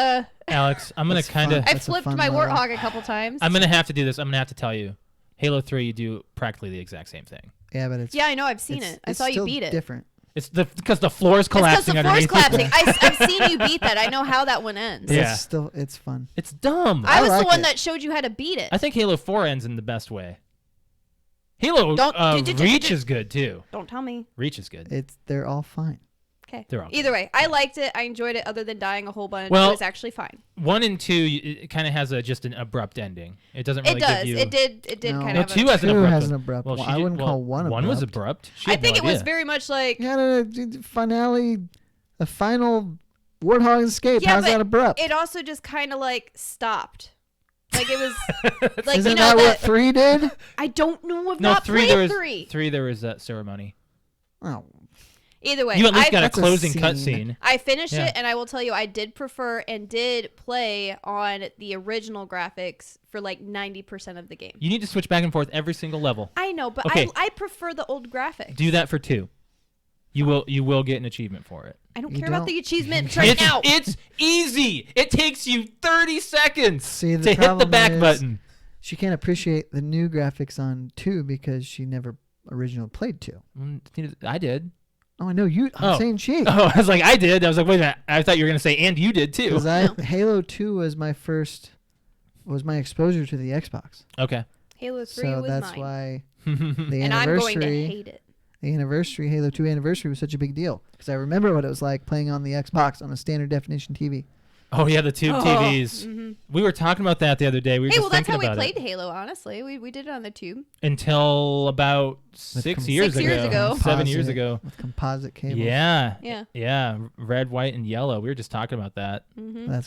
Alex, I'm gonna That's kind of. fun. I That's a flipped fun my level. warthog a couple times. I'm gonna have to do this. I'm gonna have to tell you, Halo 3, you do practically the exact same thing. Yeah, but it's Yeah, I know. I've seen it. I saw you still beat it. different. It's because the floor is It's because collapsing the floor's underneath. collapsing. I've seen you beat that. I know how that one ends. Yeah. It's fun. It's dumb. I was like the one it. that showed you how to beat it. I think Halo 4 ends in the best way. Halo Reach is good too. Don't tell me. Reach is good. They're all fine. Okay. They're all Either way, I liked it. I enjoyed it. Other than dying a whole bunch, Well, it was actually fine. 1 and 2, it kind of has just an abrupt ending. It doesn't really It does. give you. It did. It did No. kind No, of. 2 has an Two abrupt. has an abrupt. Well, I wouldn't call one One was abrupt. abrupt. She I had think no it was idea. very much like. You had a finale, a final warthog escape. Yeah, How's but that abrupt? It also just kind of like stopped. Like it was. Like Isn't you know that what 3 did? I don't know. I've No, not 3 played there was 3. 3 there was that ceremony. Oh, Either way, You at least got a That's a closing scene. cutscene. I finished Yeah. it, and I will tell you, I did prefer and did play on the original graphics for like 90% of the game. You need to switch back and forth every single level. I know, but Okay. I prefer the old graphics. Do that for 2. You will get an achievement for it. I don't You care about don't. the achievements right now. It's easy. It takes you 30 seconds See, the to hit the problem back is- button. she can't appreciate the new graphics on 2 because she never originally played 2. I did. Oh, I know you. I'm Oh. saying she. Oh, I was like, I did. I was like, wait a minute. I thought you were going to say, and you did too. Because Halo 2 was my exposure to the Xbox. Okay. Halo 3 So was that's mine. why the And I'm going to anniversary, hate it. the anniversary, Halo 2 anniversary was such a big deal. Because I remember what it was like playing on the Xbox on a standard definition TV. Oh, yeah, the tube TVs. Mhm. We were talking about that the other day. We were Hey, just well, that's thinking how we about played it. Halo, honestly. We did it on the tube. Until about 6 years 6 years ago. 7 years Composite- ago. With composite cables. Yeah. Yeah. Yeah. Red, white, and yellow. We were just talking about that. Hmm. That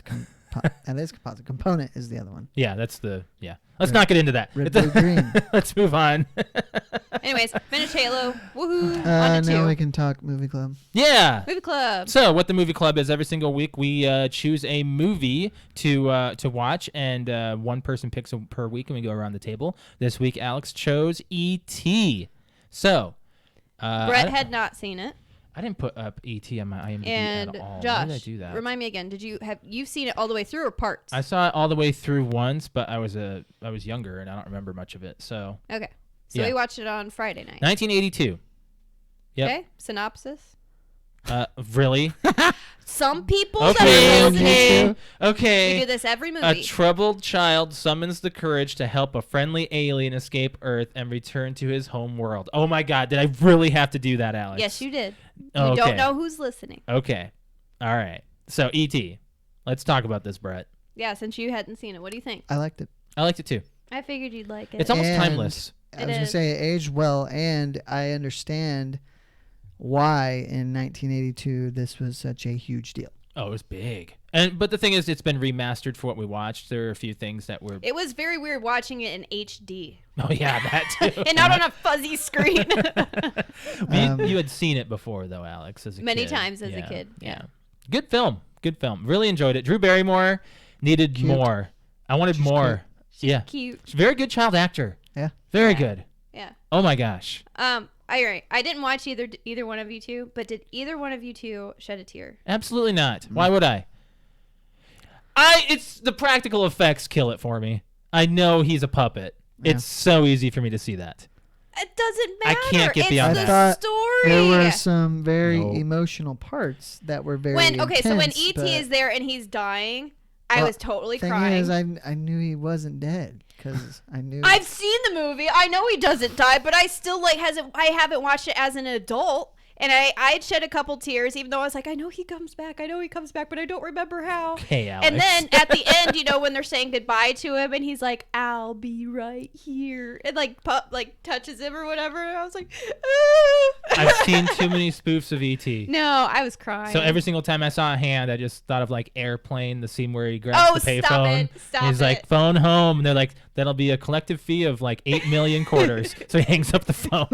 is composite. Component is the other one. Yeah, that's the, yeah. Let's not get into that. Red, blue, green. Let's move on. Anyways, finished Halo. Woohoo. On to Now 2. we can talk movie club. Yeah. Movie Club. So, what the movie club is, every single week we choose a movie to watch, and one person picks per week, and we go around the table. This week, Alex chose E.T. So, Brett had not seen it. I didn't put up E.T. on my IMDb And at all. Josh, Why did I do that? remind me again. You've seen it all the way through or parts? I saw it all the way through once, but I was younger and I don't remember much of it. So Okay. So Yeah. we watched it on Friday night. 1982. Yep. Okay. Synopsis. Really? Some people Okay, that are listening. okay, We okay. do this every A movie. troubled child summons the courage to help a friendly alien escape Earth and return to his home world. Oh my God, did I really have to do that, Alex? Yes, you did. You Okay. don't know who's listening. Okay. All right. So E.T. Let's talk about this, Brett. Yeah, since you hadn't seen it, what do you think? I liked it. I liked it too. I figured you'd like it. It's almost And timeless. I It was gonna is. say it aged well, and I understand why in 1982 this was such a huge deal. Oh, it was big. But the thing is, it's been remastered for what we watched. There are a few things that were. It was very weird watching it in HD Oh yeah, that too. and not on a fuzzy screen. You had seen it before, though, Alex, as a Many kid. times as a kid, yeah. Good film. Good film. Really enjoyed it. Drew Barrymore needed Cute. more. I wanted She's more. She's Yeah. cute. She's a very good child actor. Yeah. Very Yeah. good. Yeah. Oh my gosh. I didn't watch either one of you two, but did either one of you two shed a tear? Absolutely not. Why would I? It's the practical effects kill it for me. I know he's a puppet. Yeah. It's so easy for me to see that. It doesn't I matter. can't get it's beyond the that. story. There were some very No. emotional parts that were very so when intense, E.T. but is there and he's dying, I Well, was totally thing crying. is, I knew he wasn't dead because I knew. I've seen the movie. I know he doesn't die, but I still I haven't watched it as an adult. And I'd shed a couple tears, even though I was like, I know he comes back, but I don't remember how. Okay, Alex. And then at the end, when they're saying goodbye to him, and he's like, "I'll be right here," and touches him or whatever. And I was like, I've seen too many spoofs of E.T. No, I was crying. So every single time I saw a hand, I just thought of like Airplane, the scene where he grabs Oh, the stop payphone. it. Stop and he's like, it. phone home. And they're like, that'll be a collective fee of like 8 million quarters. So he hangs up the phone.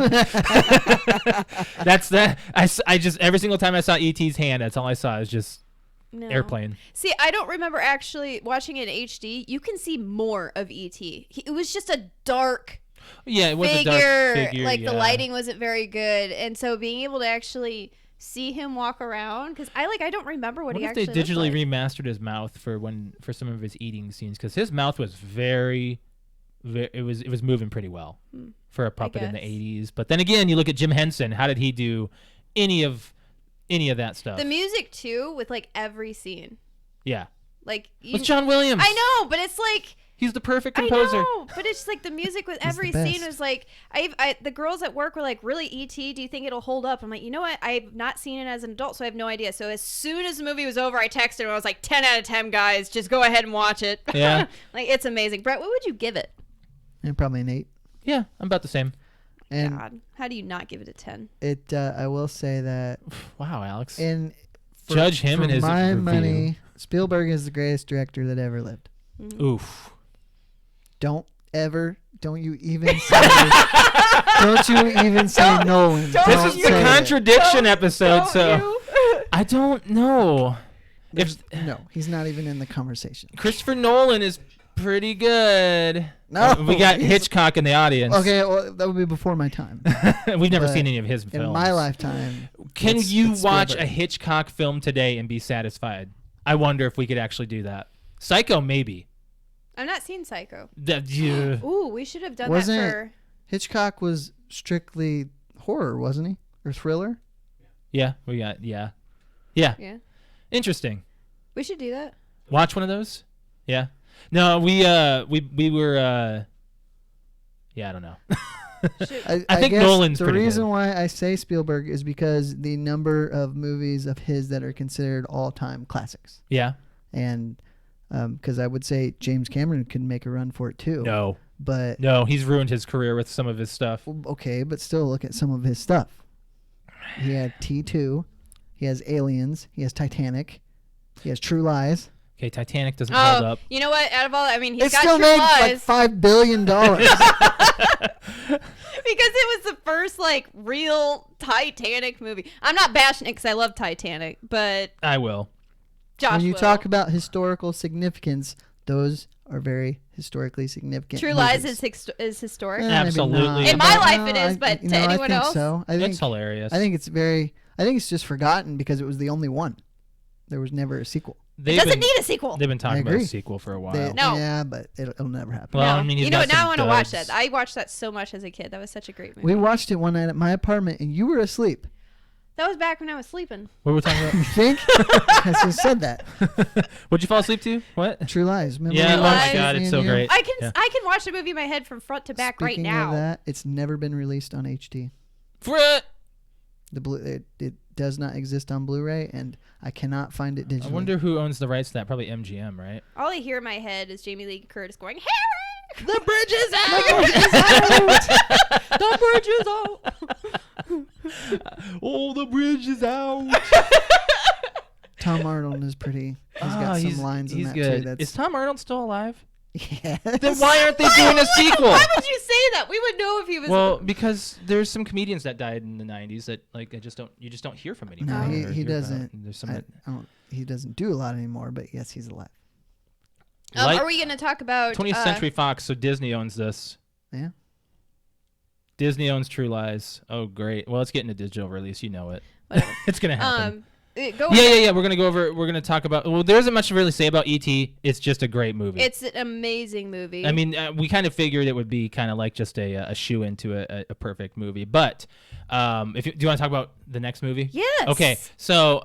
That's that. I just, every single time I saw E.T.'s hand, that's all I saw is just No. Airplane. See, I don't remember actually watching it in HD. You can see more of E.T. It was just a dark Yeah, it was figure. a dark figure. Like yeah. the lighting wasn't very good, and so being able to actually see him walk around, because I don't remember what What he if they actually digitally looked like. remastered his mouth for some of his eating scenes? Because his mouth was it was moving pretty well for a puppet in the guess. 80s. But then again, you look at Jim Henson. How did he do any of that stuff? The music too, with like every scene, Yeah. like With John Williams. I know, but it's like He's the perfect composer. I know, but it's like the music with every the scene best. was like the girls at work were like, "Really, E.T.? Do you think it'll hold up?" I'm like, you know what? I've not seen it as an adult, so I have no idea. So as soon as the movie was over, I texted him. I was like, 10 out of 10, guys. Just go ahead and watch it. Yeah. Like it's amazing. Brett, what would you give it? and probably an 8. Yeah, I'm about the same. And God, how do you not give it a 10? it, I will say that Wow, Alex. in Judge him for and his my review. money, Spielberg is the greatest director that ever lived. Oof. Don't you even say don't you even say Nolan. don't This Don't is the say it. contradiction episode, so I don't know. If No, he's not even in the conversation. Christopher Nolan is pretty good. No, We got he's- Hitchcock in the audience. Okay, well, that would be before my time. We've never But seen any of his films. In my lifetime, Can it's- you it's watch a Spielberg. Hitchcock film today and be satisfied? I wonder if we could actually do that. Psycho, maybe. I've not seen Psycho. Yeah. Ooh, we should have done Wasn't that it- for. Hitchcock was strictly horror, wasn't he? Or thriller? Yeah, we got yeah. Yeah, Interesting. we should do that. Watch one of those? Yeah. No, we were yeah, I don't know. I think guess Nolan's the pretty reason good. why I say Spielberg is because the number of movies of his that are considered all-time classics, Yeah. and because I would say James Cameron could make a run for it too. No. But No, he's ruined his career with some of his stuff. okay, but still look at some of his stuff. He had T2, he has Aliens, he has Titanic, he has True Lies. Okay, Titanic doesn't hold Oh, up. you know what? Out of all, I mean, he's It got still True made like Lies $5 billion. because it was the first like real Titanic movie. I'm not bashing it because I love Titanic, but I will. Josh When you will. talk about historical significance, those are very historically significant. True Lies movies. is historic. Maybe Absolutely. not, In my but life it is, but to I anyone think else? so. I think That's hilarious. I think it's very. I think it's just forgotten because it was the only one. There was never a sequel. It doesn't need a sequel. They've been talking about a agree. sequel for a while. No. Yeah, but it'll never happen. Well, No. I mean, he's you know got what? Now I some want to watch dubs. that. I watched that so much as a kid. That was such a great movie. We watched it one night at my apartment, and you were asleep. That was back when I was sleeping. What were we talking You about? think? I just said that. What'd you fall asleep to? What? True Lies. Remember Yeah, we oh my watched it, God, me it's and so you? great. I can Yeah. I can watch the movie in my head from front to back right Speaking now. of that, it's never been released on HD. Frit! It does not exist on Blu-ray, and I cannot find it digitally. I wonder who owns the rights to that. Probably MGM, right? All I hear in my head is Jamie Lee Curtis going, "Harry, the bridge is the bridge is out." Oh, the bridge is out. Tom Arnold is pretty. He's got some lines in he's that good. too. That's Is Tom Arnold still alive? yes. Then why aren't they doing a sequel? Why would you say that? We would know if he was. Well, because there's some comedians that died in the '90s that you just don't hear from anymore. No, or he hear about. doesn't. There's some I don't, he doesn't do a lot anymore, but yes, he's alive. Like are we going to talk about 20th Century Fox, so Disney owns this. Yeah. Disney owns True Lies. Oh, great. Well, it's getting a digital release. You know it. Whatever. It's gonna happen. Go Yeah. We're gonna go over. We're gonna talk about. Well, there isn't much to really say about E.T. It's just a great movie. It's an amazing movie. I mean, we kind of figured it would be kind of like just a shoe into a perfect movie. But do you want to talk about the next movie? yes. Okay, so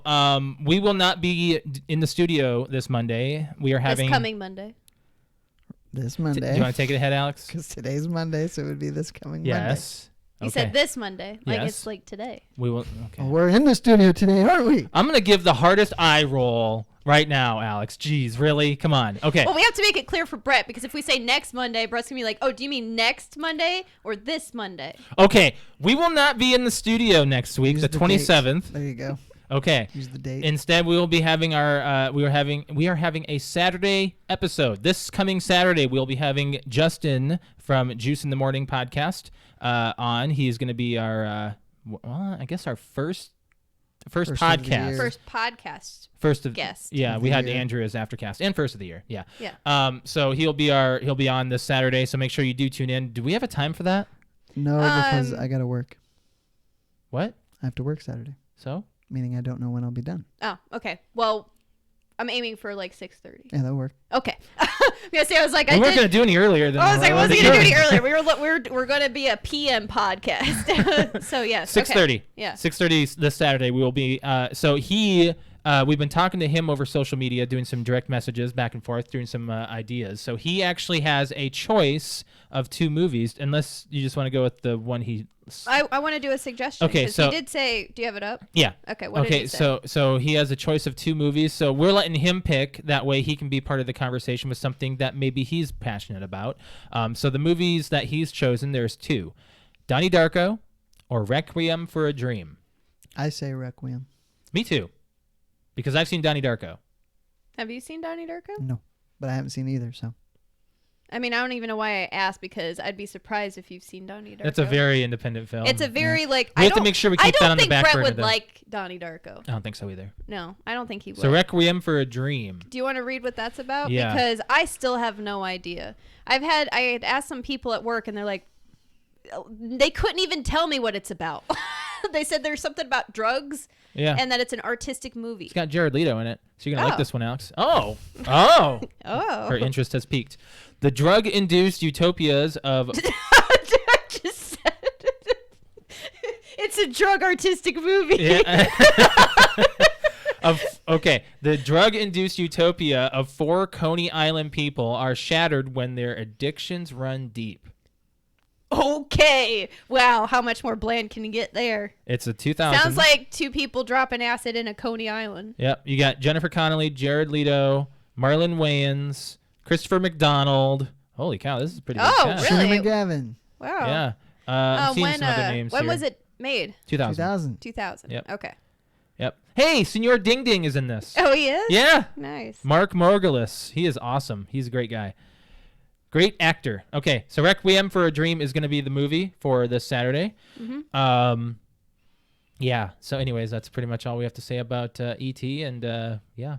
we will not be in the studio this Monday. We are having. This coming Monday. This Do Monday. you want to take it ahead, Alex? Because today's Monday, so it would be this coming Monday. Yes. You Okay. said this Monday, like Yes. it's like today. We will. Okay. Well, we're in the studio today, aren't we? I'm gonna give the hardest eye roll right now, Alex. Jeez, really? Come on. Okay. Well, we have to make it clear for Brett because if we say next Monday, Brett's gonna be like, "Oh, do you mean next Monday or this Monday?" Okay. We will not be in the studio next week, Use the date. 27th. There you go. Okay. Use the date. Instead, we will be having our we are having a Saturday episode. This coming Saturday, we'll be having Justin from Juice in the Morning podcast on. He is going to be our I guess our first First of the podcast. year. First podcast. First of Guest. Yeah, Of we the had year. Andrew as aftercast and first of the year. Yeah. Yeah. So he'll be on this Saturday. So make sure you do tune in. Do we have a time for that? No, because Um, I got to work. What? I have to work Saturday, So? meaning I don't know when I'll be done. Oh, okay. Well, I'm aiming for like 6:30. Yeah, that'll work. Okay. Because I was like, We weren't going to do any earlier than I was like, what wasn't we're gonna do doing. any earlier. We're gonna be a PM podcast. So yes. 6:30. Okay. Yeah. 6:30 this Saturday. We will be. So we've been talking to him over social media, doing some direct messages back and forth, doing some ideas. So he actually has a choice of 2 movies, unless you just want to go with the one he. I want to do a suggestion. Okay, 'cause so- he did say, do you have it up? Yeah. Okay. What did Okay, he say? so he has a choice of 2 movies. So we're letting him pick. That way he can be part of the conversation with something that maybe he's passionate about. So the movies that he's chosen, there's 2: Donnie Darko or Requiem for a Dream. I say Requiem. Me too, because I've seen Donnie Darko. Have you seen Donnie Darko? No, but I haven't seen either, so. I mean, I don't even know why I asked because I'd be surprised if you've seen Donnie Darko. That's a very independent film. It's a very like. We I have to don't- make sure we I keep that don't on the think back Brett burner, would though. like Donnie Darko. I don't think so either. No, I don't think he would. So Requiem for a Dream. Do you want to read what that's about? Yeah. Because I still have no idea. I had asked some people at work and they're like, they couldn't even tell me what it's about. They said there's something about drugs Yeah. and that it's an artistic movie. It's got Jared Leto in it. So you're going to Oh. like this one, Alex. Oh. Oh. Oh. Her interest has peaked. The drug-induced utopias of... I just said it's a drug artistic movie. Yeah. The drug-induced utopia of 4 Coney Island people are shattered when their addictions run deep. Okay. Wow. How much more bland can you get there? It's a 2000. Sounds like 2 people dropping acid in a Coney Island. Yep. You got Jennifer Connelly, Jared Leto, Marlon Wayans, Christopher McDonald. Holy cow, this is a pretty good Oh, cast. really? Shooter McGavin. Wow. Yeah. I'm seeing when some other names when here. was it made? 2000. 2000. 2000. Yep. Okay. Yep. Hey, Senor Ding Ding is in this. Oh, he is? Yeah. Nice. Mark Margolis. He is awesome. He's a great guy. Great actor. Okay, so Requiem for a Dream is going to be the movie for this Saturday. Mm-hmm. Yeah. So, anyways, that's pretty much all we have to say about E.T. And yeah.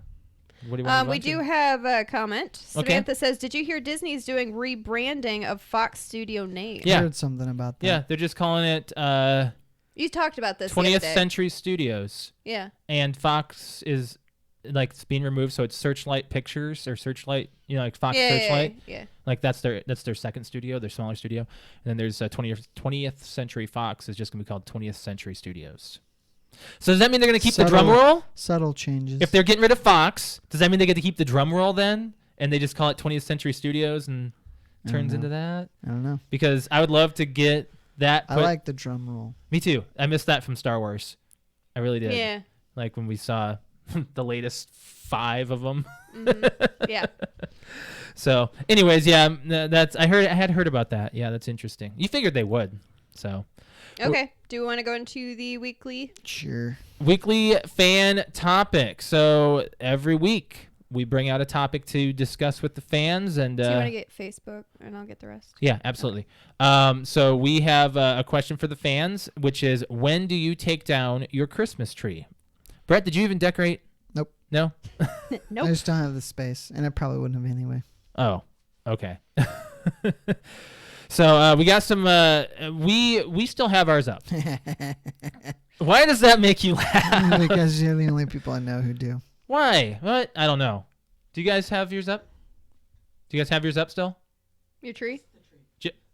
What do you want? We do have a comment. Okay. Samantha says, "Did you hear Disney's doing rebranding of Fox Studio name?" Yeah. I heard something about that. Yeah, they're just calling it You talked about this the other 20th day. Century Studios. Yeah. And Fox is like it's being removed, so it's Searchlight Pictures or Searchlight, like Fox Searchlight. Yeah. Like that's their second studio, their smaller studio. And then there's 20th Century Fox is just gonna be called 20th Century Studios. So does that mean they're gonna keep the drum roll? Subtle changes. If they're getting rid of Fox, does that mean they get to keep the drum roll then? And they just call it 20th Century Studios and turns into that? I don't know. Because I would love to get that. I like the drum roll. Me too. I missed that from Star Wars. I really did. Yeah. Like when we saw the latest 5 of them. Yeah. So, anyways, yeah, I had heard about that. Yeah, that's interesting. You figured they would. So. Okay. Do we want to go into the weekly? Sure. Weekly fan topic. So every week we bring out a topic to discuss with the fans. And Do you want to get Facebook, and I'll get the rest? yeah, absolutely. So we have a question for the fans, which is, when do you take down your Christmas tree? Brett, did you even decorate? Nope. No? Nope. I just don't have the space, and I probably wouldn't have anyway. Oh, okay. So we got some. We still have ours up. Why does that make you laugh? Because you're the only people I know who do. Why? What? I don't know. Do you guys have yours up? Do you guys have yours up still? Your tree?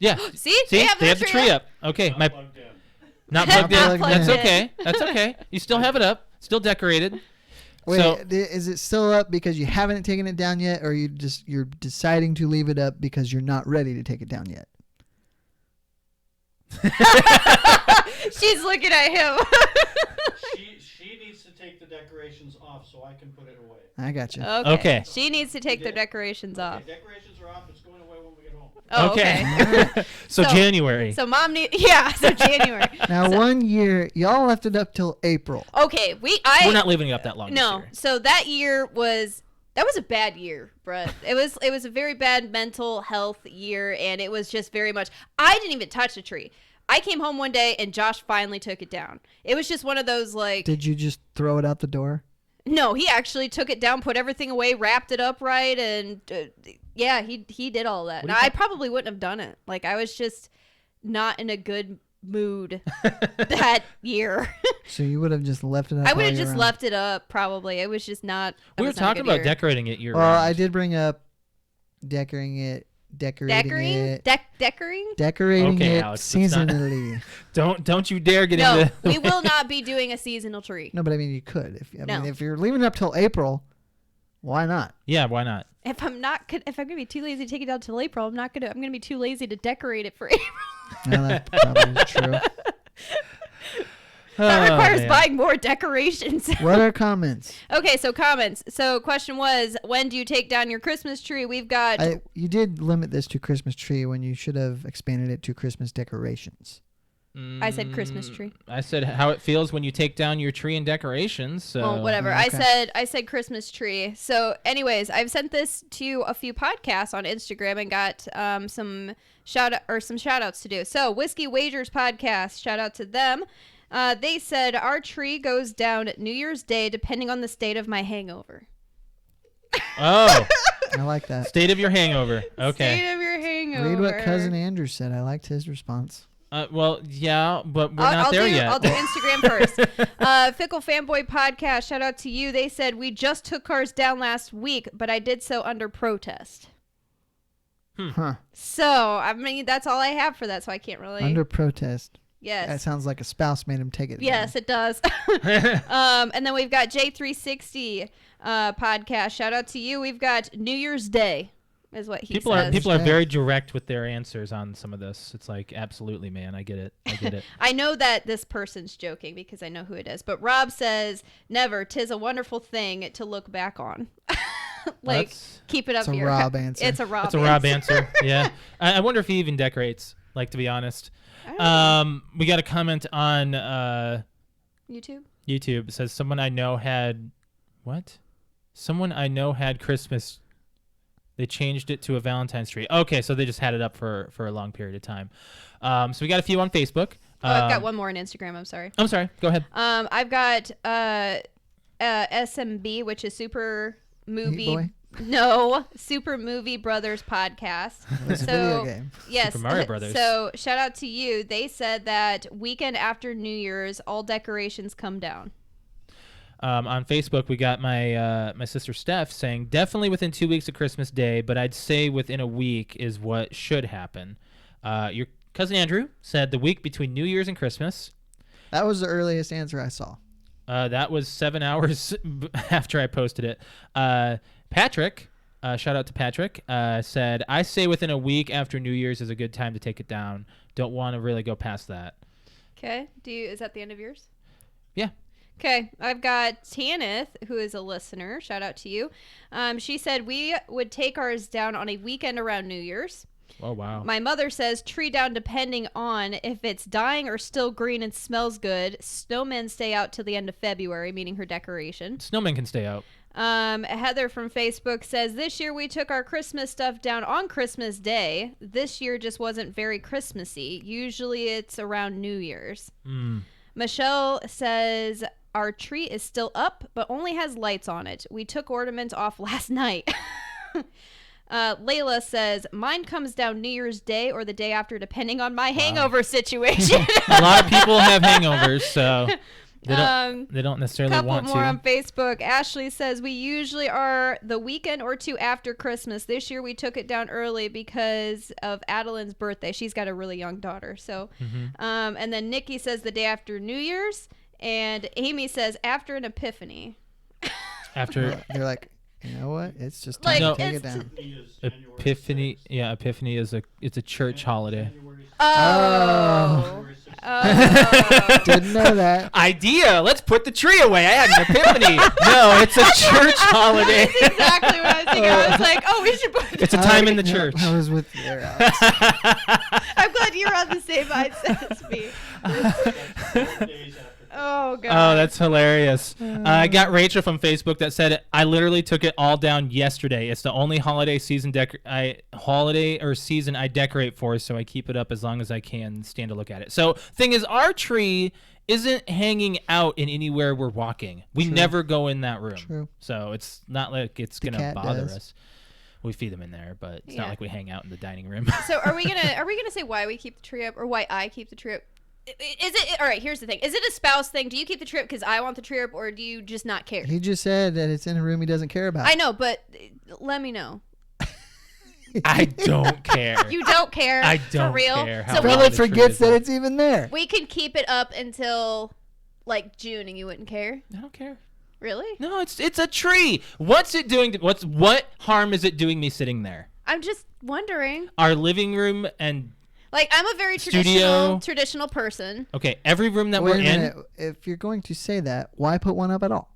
Yeah. See? See? They have the tree up. Okay. Not plugged in. Not plugged in. Not plugged That's in. okay. That's okay. You still have it up. Still decorated. Wait, So- is it still up because you haven't taken it down yet, or you're deciding to leave it up because you're not ready to take it down yet? She's looking at him. She needs to take the decorations off so I can put it away. I got you. Okay. She needs to take the decorations off. Okay, decorations are off. It's going away when we get home. Oh, Okay. So So- January. So mom need so January. Now, 1 year, y'all left it up till April. Okay, We're not leaving it up that long. No. This year. So that was a bad year, Brett. It was a very bad mental health year, and it was just very much. I didn't even touch the tree. I came home one day and Josh finally took it down. It was just one of those like. Did you just throw it out the door? No, he actually took it down, put everything away, wrapped it up right, and yeah, he did all that. What do Now, you I probably wouldn't have done it. Like I was just not in a good mood that year. So you would have just left it up. I would all have year just round. left it up. Probably it was just not. We were talking about decorating it year Well, round. I did bring up decorating it. Decorating it. Decorating. Okay, Alex, let's not- seasonally. Don't you dare get No, into. we will not be doing a seasonal tree. No, but I mean you could. I No. mean if you're leaving it up till April, why not? Yeah, why not? If I'm gonna be too lazy to take it down till April, I'm gonna be too lazy to decorate it for April. No, that probably is true. That Oh, requires man. buying more decorations. What are comments? Okay, so comments. So question was, when do you take down your Christmas tree? We've got You did limit this to Christmas tree when you should have expanded it to Christmas decorations. I said Christmas tree. I said how it feels when you take down your tree and decorations. So Well, whatever. okay. I said Christmas tree. So, anyways, I've sent this to a few podcasts on Instagram and got some shout outs to do. So, Whiskey Wagers podcast, shout out to them. They said our tree goes down New Year's Day depending on the state of my hangover. Oh, I like that. state of your hangover. Okay. State of your hangover. Read what Cousin Andrew said. I liked his response. Well, yeah, but we're not there yet. I'll do Instagram first. Fickle Fanboy Podcast, shout out to you. They said, we just took ours down last week, but I did so under protest. Huh. So, I mean, that's all I have for that, so I can't really. Under protest. Yes. That sounds like a spouse made him take it. Yes, it does. And then we've got J360 podcast. Shout out to you. We've got New Year's Day, is what he People says. are very direct with their answers on some of this. It's like, absolutely, man, I get it. I know that this person's joking because I know who it is. But Rob says, never. 'Tis a wonderful thing to look back on. Like, That's- keep it up It's a here. Rob answer. It's a Rob That's a Rob answer. Yeah. I wonder if he even decorates. Like, to be honest. I don't know. We got a comment on YouTube? YouTube. It says someone I know had what? Someone I know had Christmas. They changed it to a Valentine's tree. Okay, so they just had it up for a long period of time. So we got a few on Facebook. I've got one more on Instagram. I'm sorry. I'm sorry. Go ahead. I've got SMB, which is Super Movie Boy? No, Super Movie Brothers podcast. It's a video game. Yes. Super Mario Brothers. So shout out to you. They said that weekend after New Year's, all decorations come down. On Facebook, we got my my sister Steph saying definitely within 2 weeks of Christmas Day, but I'd say within a week is what should happen. Your cousin Andrew said the week between New Year's and Christmas. That was the earliest answer I saw. That was 7 hours after I posted it. Patrick, shout out to Patrick, said, I say within a week after New Year's is a good time to take it down. Don't want to really go past that. Okay. Is that the end of yours? Yeah. Okay, I've got Tanith, who is a listener. Shout out to you. She said we would take ours down on a weekend around New Year's. Oh, wow. My mother says tree down depending on if it's dying or still green and smells good. Snowmen stay out till the end of February, meaning her decoration. Snowmen can stay out. Heather from Facebook says, this year we took our Christmas stuff down on Christmas Day. This year just wasn't very Christmassy. Usually it's around New Year's. Michelle says, our tree is still up, but only has lights on it. We took ornaments off last night. Layla says, mine comes down New Year's Day or the day after, depending on my hangover situation. A lot of people have hangovers, so they don't necessarily Couple want more to. on Facebook. Ashley says, we usually are the weekend or two after Christmas. This year we took it down early because of Adeline's birthday. She's got a really young daughter. So, and then Nikki says the day after New Year's. And Amy says after an epiphany. After They're like, you know what? It's just Like, time to take it it's- down. Epiphany, yeah, Epiphany is it's a church holiday. Oh. Didn't know that. Idea. Let's put the tree away. I had an epiphany. No, it's a church holiday. That's exactly what I was thinking. I was like, oh, we should put It's a time in the church. I was with you there, Alex. I'm glad you're on the same mindset as me. Oh, God. Oh, that's hilarious. I got Rachel from Facebook that said, I literally took it all down yesterday. It's the only holiday season season I decorate for, so I keep it up as long as I can and stand to look at it. So, thing is, our tree isn't hanging out in anywhere we're walking. We True. never go in that room. True. So, it's not like it's going to cat bother does. us. We feed them in there, but it's Yeah. not like we hang out in the dining room. So are we gonna say why we keep the tree up or why I keep the tree up? Is it all right? Here's the thing: is it a spouse thing? Do you keep the tree up because I want the tree up, or do you just not care? He just said that it's in a room he doesn't care about. I know, but let me know. I don't care. You don't care. I for don't real. care how So long Probably the tree forgets is that up. it's even there. we can keep it up until like June, and you wouldn't care. I don't care. Really? No, it's a tree. What's it doing? What harm is it doing me sitting there? I'm just wondering. Our living room and Like, I'm a very Studio. traditional person. okay, every room that Wait we're a in. minute. If you're going to say that, why put one up at all?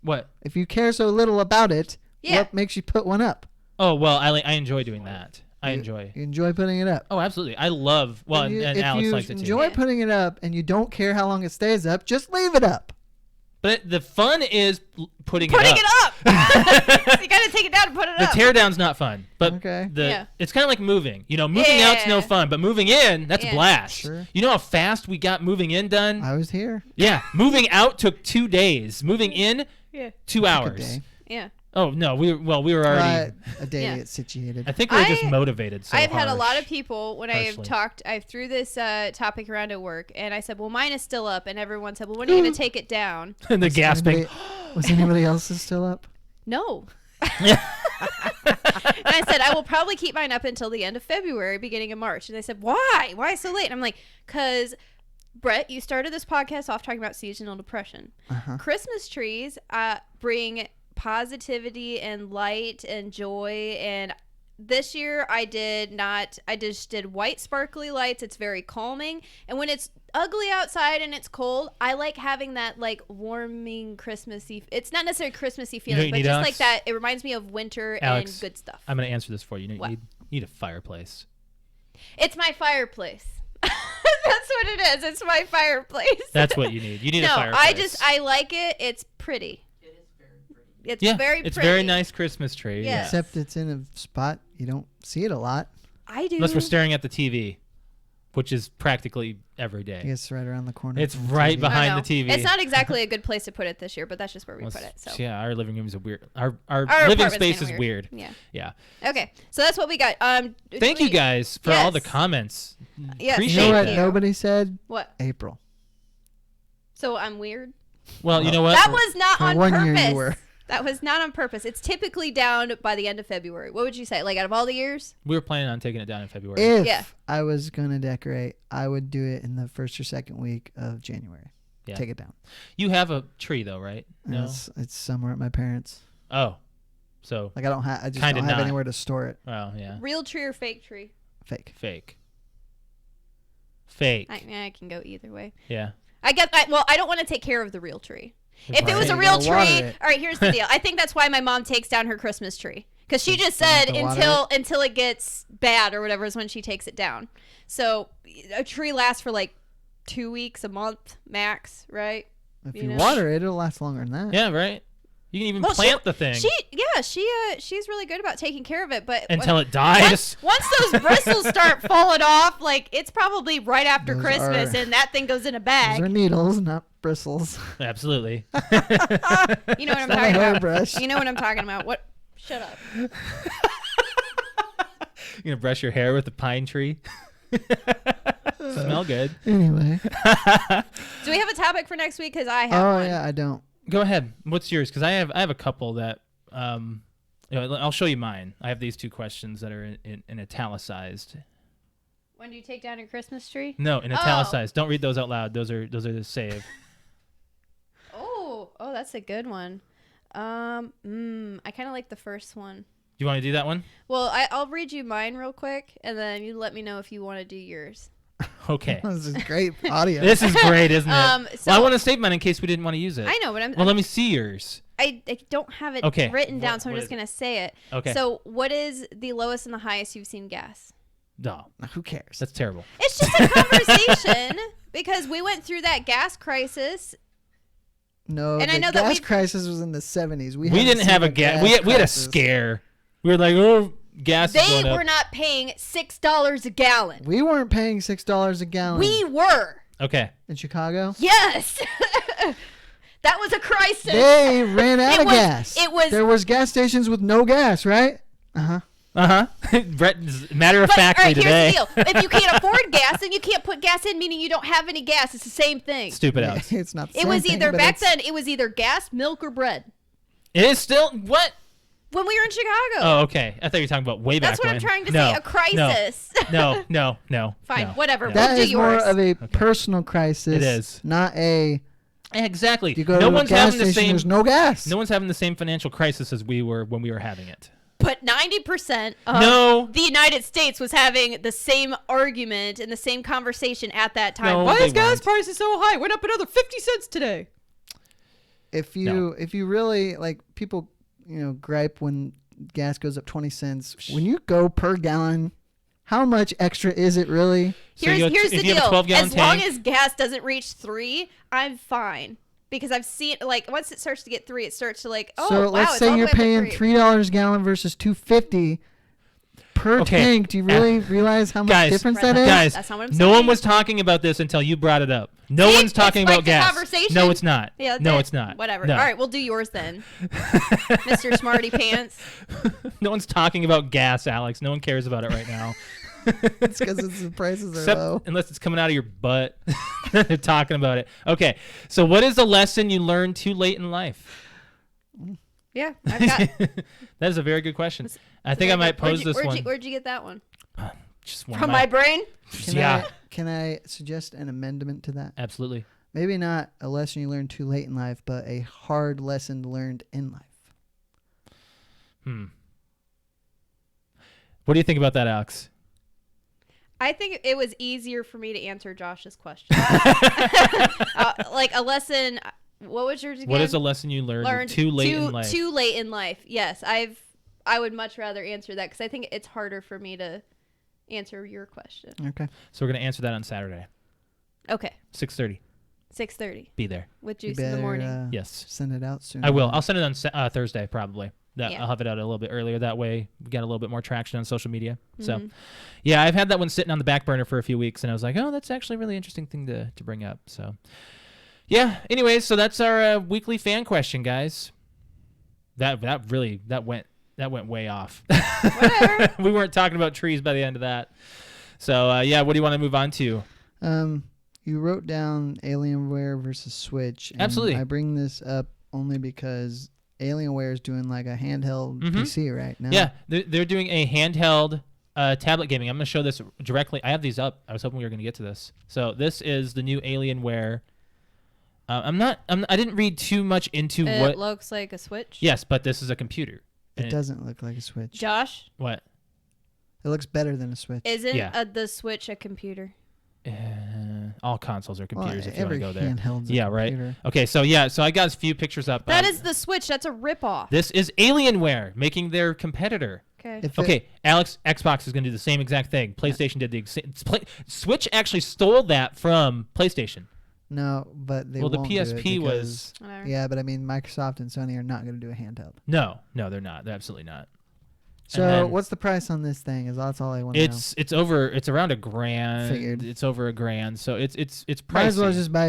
What? If you care so little about it, Yeah. what makes you put one up? Oh well, I enjoy doing that. I enjoy. You enjoy putting it up. Oh, absolutely. I love. Well, If you- and if Alex you likes it too. enjoy Yeah. putting it up and you don't care how long it stays up, just leave it up. But the fun is putting Putting it it up. up. You gotta take it down and put it The up. tear down's not fun, but Okay. Yeah. it's kind of like moving. You know, moving out's no Yeah. fun, but moving in, that's a Yeah. blast. Sure. You know how fast we got moving in done? I was here. Yeah, moving out took 2 days. Moving in, Yeah. 2 Took a hours. day. Yeah. Oh no, we were already. A day Yeah. to get situated. I think we were just I- motivated. So I've had a lot harsh. of people when I've Harshly. I threw this topic around at work, and I said, well, mine is still up, and everyone said, well, when are you gonna take it down? and the gasping. Was anybody else's still up? No. And I said, I will probably keep mine up until the end of February, beginning of March. And they said, why? Why so late? And I'm like, because, Brett, you started this podcast off talking about seasonal depression. Uh-huh. Christmas trees bring positivity and light and joy. And this year I just did white sparkly lights. It's very calming. And when it's ugly outside and it's cold, I like having that like warming Christmassy. It's not necessarily Christmassy know what feeling, you but need, just Alex? like that. It reminds me of winter Alex, and good stuff. I'm gonna answer this for you. You What? need a fireplace. It's my fireplace. That's what it is. It's my fireplace. That's what you need. You need a No, fireplace. I like it. It's pretty. It's yeah, very it's pretty. very nice Christmas tree. Yeah. Yeah. Except it's in a spot you don't see it a lot. I do. Unless we're staring at the TV. which is practically every day. It's right around the corner. It's from the right TV. behind I know. the TV. It's not exactly a good place to put it this year, but that's just where we Well, put it. So yeah, our living room is a weird. Our Our living apartment's space kinda is weird. Yeah. Yeah. Okay. So that's what we got. Thank you guys for all the Yes. comments. Yes. Appreciate You know what Thank that. you. nobody said? What? April. So I'm weird. Well, you know what? That was not For on 1 purpose. year you were. That was not on purpose. It's typically down by the end of February. What would you say? Like out of all the years? We were planning on taking it down in February. If Yeah. I was going to decorate, I would do it in the first or second week of January. Yeah. Take it down. You have a tree though, right? No. It's somewhere at my parents'. Oh, so Like I just Kinda don't have not. anywhere to store it. well, yeah, Real tree or fake tree? Fake. fake. Fake. I can go either way. Yeah. I don't want to take care of the real tree. If it Right. was a You real gotta water tree, it. all right. Here's the deal. I think that's why my mom takes down her Christmas tree because she just You have said to water until it gets bad or whatever is when she takes it down. So a tree lasts for like 2 weeks, a month max, right? If You you, know? water it, it'll last longer than that. Yeah, right. You can even Well, plant the thing She's really good about taking care of it, but until it dies. once those bristles start falling off, like it's probably right after Those Christmas, are- and that thing goes in a Those bag. are needles, not bristles. Absolutely. You know what I'm Not a talking about? hairbrush. You know what I'm talking about? What? Shut up. You're gonna brush your hair with the pine tree. Smell good. Anyway. Do we have a topic for next week? Because I have Oh one. yeah, I don't. Go ahead. What's yours? Because I have a couple that I'll show you mine. I have these two questions that are in italicized. When do you take down your Christmas tree? No, in Oh. italicized. Don't read those out loud. Those are the save. Oh, that's a good one. I kind of like the first one. You want to do that one? Well, I'll read you mine real quick, and then you let me know if you want to do yours. Okay. This is great audio. This is great, isn't it? So Well, I want to save mine in case we didn't want to use it. I know, but Well, let me see yours. I don't have it Okay. written down, What- so I'm what just is it? gonna say it. Okay. So, what is the lowest and the highest you've seen gas? No, Who cares? that's terrible. It's just a conversation because we went through that gas crisis. No, And the I know that gas we've- crisis was in the 70s. We We haven't didn't have seen a gas. We had a crisis. scare. We were like, oh, gas is They going up. were not paying $6 a gallon. We weren't paying $6 a gallon We were. Okay. in Chicago. Yes. That was a crisis. They ran out It of was- gas. it was- There was gas stations with no gas, right? Brett, matter of But, factly all right, today. here's the deal. If you can't afford gas, then you can't put gas in, meaning you don't have any gas. It's the same thing. Stupid Alex. It's not. The It same was thing, either but back it's- then. It was either gas, milk, or bread. It is still what? When we were in Chicago. Oh, okay. I thought you were talking about way That's back what when. I'm trying to No, say. A crisis. No. Fine, no, whatever. no. We'll That do is more yours. of a personal crisis. It is. not a. Exactly. You go No to a one's gas having the station. same. There's no gas. No one's having the same financial crisis as we were when we were having it. But 90% of No. the United States was having the same argument and the same conversation at that time. No, Why they is gas weren't. prices so high? Went up another 50 cents today. If you really like, people, gripe when gas goes up 20 cents. When you go per gallon, how much extra is it really? So Here's if the you have a deal. 12-gallon As long tank- as gas doesn't reach 3, I'm fine. Because I've seen, like, once it starts to get 3, it starts to, like, oh, So wow, let's it's say all the you're way up to paying 3. $3 a gallon versus $2.50 per Okay. tank. Do you really realize how much Guys, difference Brett, that is? Guys, That's not what I'm no one saying. was talking about this until you brought it up. No See? one's talking It's about like the gas. conversation. No, it's not. Yeah, that's no, it. it's not. Whatever. No. All right, we'll do yours then, Mr. Smarty Pants. No one's talking about gas, Alex. No one cares about it right now. It's because the prices are Except low. unless it's coming out of your butt. They're talking about it. Okay, so what is the lesson you learned too late in life? Yeah, I've got. That is a very good question. I think I might pose this one. Where'd you get that one? Just one From of my brain? Yeah, Can I suggest an amendment to that? absolutely. Maybe not a lesson you learned too late in life, but a hard lesson learned in life. What do you think about that, Alex? I think it was easier for me to answer Josh's question. Like a lesson. What was yours again? What is a lesson you learned too late in life? Too late in life. Yes, I would much rather answer that because I think it's harder for me to answer your question. Okay. So we're gonna answer that on Saturday, Okay, 6:30. 6:30 Be there. with You juice in the better, morning. Yes, Send it out soon. I will. I'll send it on Thursday probably. that Yeah. I'll have it out a little bit earlier. That way we got a little bit more traction on social media. So, Mhm. yeah, I've had that one sitting on the back burner for a few weeks, and I was like, oh, that's actually a really interesting thing to bring up. So, yeah. Anyways, so that's our weekly fan question, guys. That went way off. Whatever. We weren't talking about trees by the end of that. So, yeah, what do you want to move on to? You wrote down Alienware versus Switch. And Absolutely. I bring this up only because Alienware is doing like a handheld PC right now. Yeah, they're doing a handheld tablet gaming. I'm going to show this directly. I have these up. I was hoping we were going to get to this. So this is the new Alienware. I didn't read too much into what. It looks like a Switch. Yes, but this is a computer. It doesn't look like a Switch. Josh, What? It looks better than a Switch. isn't Yeah. the Switch a computer? All consoles are computers if you want every to go there. handheld's a Yeah, right. computer. Okay, so I got a few pictures up. That is the Switch. That's a ripoff. This is Alienware making their competitor. Okay. If Okay, Alex, Xbox is going to do the same exact thing. PlayStation did the Switch actually stole that from PlayStation. No, but they Well, the won't do it PSP because- was Whatever. Yeah, but I mean, Microsoft and Sony are not going to do a handheld. no, they're not. They're absolutely not. So then- what's the price on this thing? That's all I want to know. It's around $1,000. Figured. It's over $1,000, so it's pricey. Might as well just buy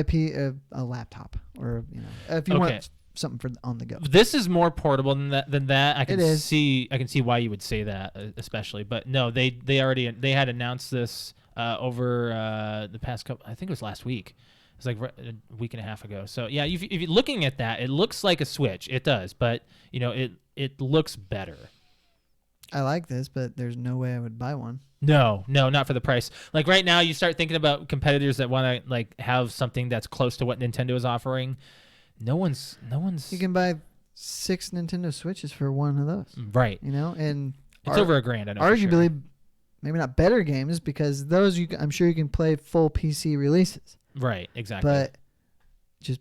a laptop, or if you Okay. want something for on the go. This is more portable than that. I can It is. see why you would say that, especially. But no, they had announced this over the past couple. I think it was last week. It was like a week and a half ago. So yeah, if you're looking at that, it looks like a Switch. It does, but it looks better. I like this, but there's no way I would buy one. No, not for the price. Like right now, you start thinking about competitors that want to like have something that's close to what Nintendo is offering. No one's. You can buy 6 Nintendo Switches for one of those. Right. And It's over $1,000. I know. for sure. arguably, maybe not better games because those I'm sure you can play full PC releases. Right. Exactly. But just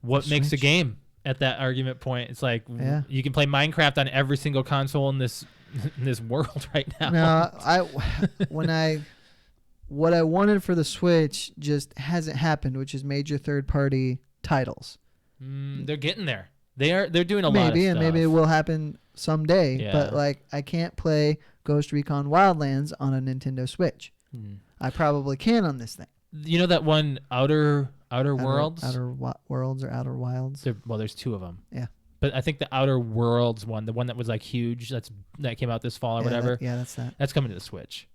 what makes a Switch. game at that argument point? It's like Yeah. you can play Minecraft on every single console in this in this world right now. No, what I wanted for the Switch just hasn't happened, which is major third-party titles. They're getting there. They're doing a lot of Maybe, stuff. and maybe it will happen someday. Yeah. But like, I can't play Ghost Recon Wildlands on a Nintendo Switch. I probably can on this thing. You know that one Outer Worlds? Outer Worlds or Outer Wilds. There's two of them. Yeah. But I think the Outer Worlds one, the one that was like huge, that came out this fall or whatever, That's that. that's coming to the Switch.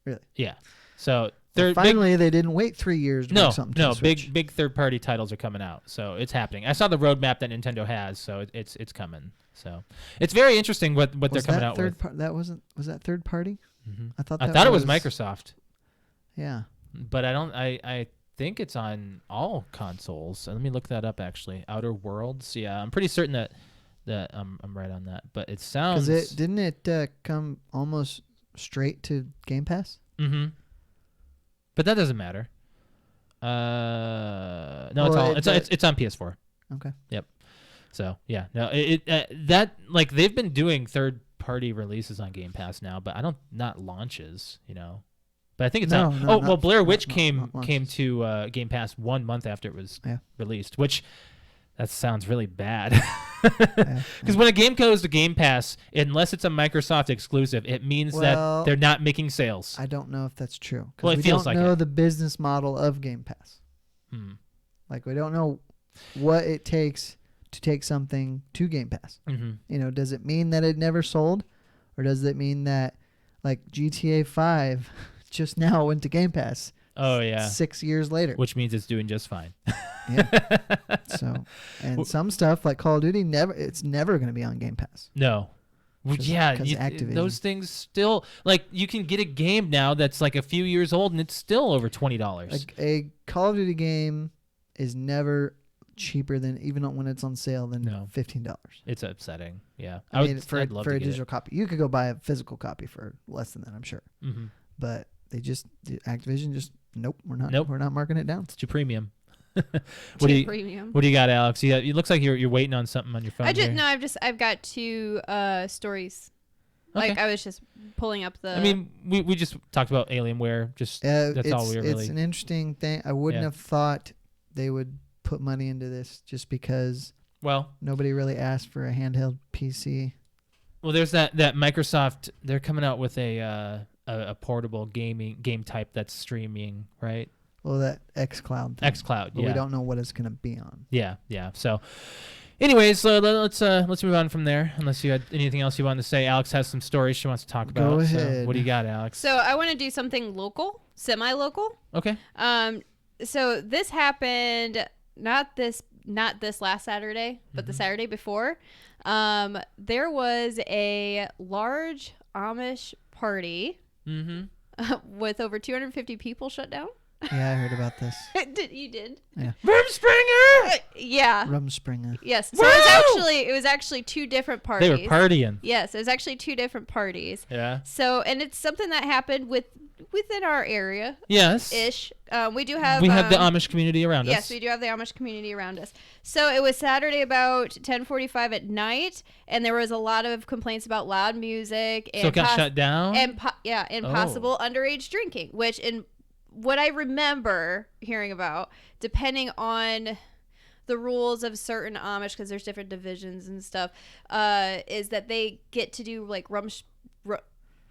Really? Yeah. So they're Finally, they didn't wait 3 years to make something to the Switch. big third party titles are coming out, so it's happening. I saw the roadmap that Nintendo has, so it's coming. So it's very interesting what they're Was coming that out third with. Was that third party? Mhm. I thought I thought it was Microsoft, Yeah. but I think it's on all consoles. So let me look that up. Actually, Outer Worlds. Yeah, I'm pretty certain that I'm right on that. But it sounds. Because didn't it come almost straight to Game Pass? Mm-hmm. But that doesn't matter. No, Well, it's on PS4. Okay. Yep. So yeah, no, that like they've been doing third party releases on Game Pass now, but not launches, But I think it's on. No, Well, Blair Witch not came launches. to Game Pass 1 month after it was Yeah. released, which that sounds really bad. Yeah. Because when a game goes to Game Pass, unless it's a Microsoft exclusive, it means that Well, they're not making sales. I don't know if that's true. 'Cause Well, it we feels don't like know it. the business model of Game Pass. Like, we don't know what it takes to take something to Game Pass. Mm-hmm. Does it mean that it never sold? Or does it mean that, like, GTA 5 just now went to Game Pass Oh yeah, 6 years later? which means it's doing just fine. Yeah. So, and some stuff like Call of Duty, it's never going to be on Game Pass. No. Well, 'Cause- yeah, 'cause Activision. those things still like you can get a game now that's like a few years old and it's still over $20. Like, a Call of Duty game is never cheaper than, even when it's on sale, than No. $15. It's upsetting. Yeah, I mean, I'd love for to a get digital copy, you could go buy a physical copy for less than that, I'm sure. it. Mm-hmm. But Activision just nope, we're not marking it down. It's too premium. What do you Premium. What do you got, Alex? Yeah, it looks like you're waiting on something on your phone. here. I've got 2 stories. Okay. Like I was just pulling up the. I mean, we just talked about Alienware. Just that's all we were really. It's an interesting thing. I wouldn't Yeah. have thought they would put money into this just because Well, nobody really asked for a handheld PC. Well, there's that Microsoft. They're coming out with a portable game type that's streaming, right? Well, that xCloud thing. xCloud. But Yeah. we don't know what it's going to be on. Yeah. So, anyways, let's move on from there. Unless you had anything else you wanted to say, Alex has some stories she wants to talk about. Go So ahead. what do you got, Alex? So I want to do something local, semi-local. Okay. So this happened not this last Saturday, but the Saturday before. There was a large Amish party with over 250 people shut down. Yeah, I heard about this. You did? Rumspringa! Yeah. Rumspringa. Yes. So it was actually two different parties. They were partying. Yes, it was actually two different parties. Yeah. So, and it's something that happened within our area. Yes. Ish. We do have. We have the Amish community around us. Yes, we do have the Amish community around us. So it was Saturday about 10:45 at night, and there was a lot of complaints about loud music. And So it got shut down? And possible underage drinking, which in what I remember hearing about, depending on the rules of certain Amish, because there's different divisions and stuff, is that they get to do like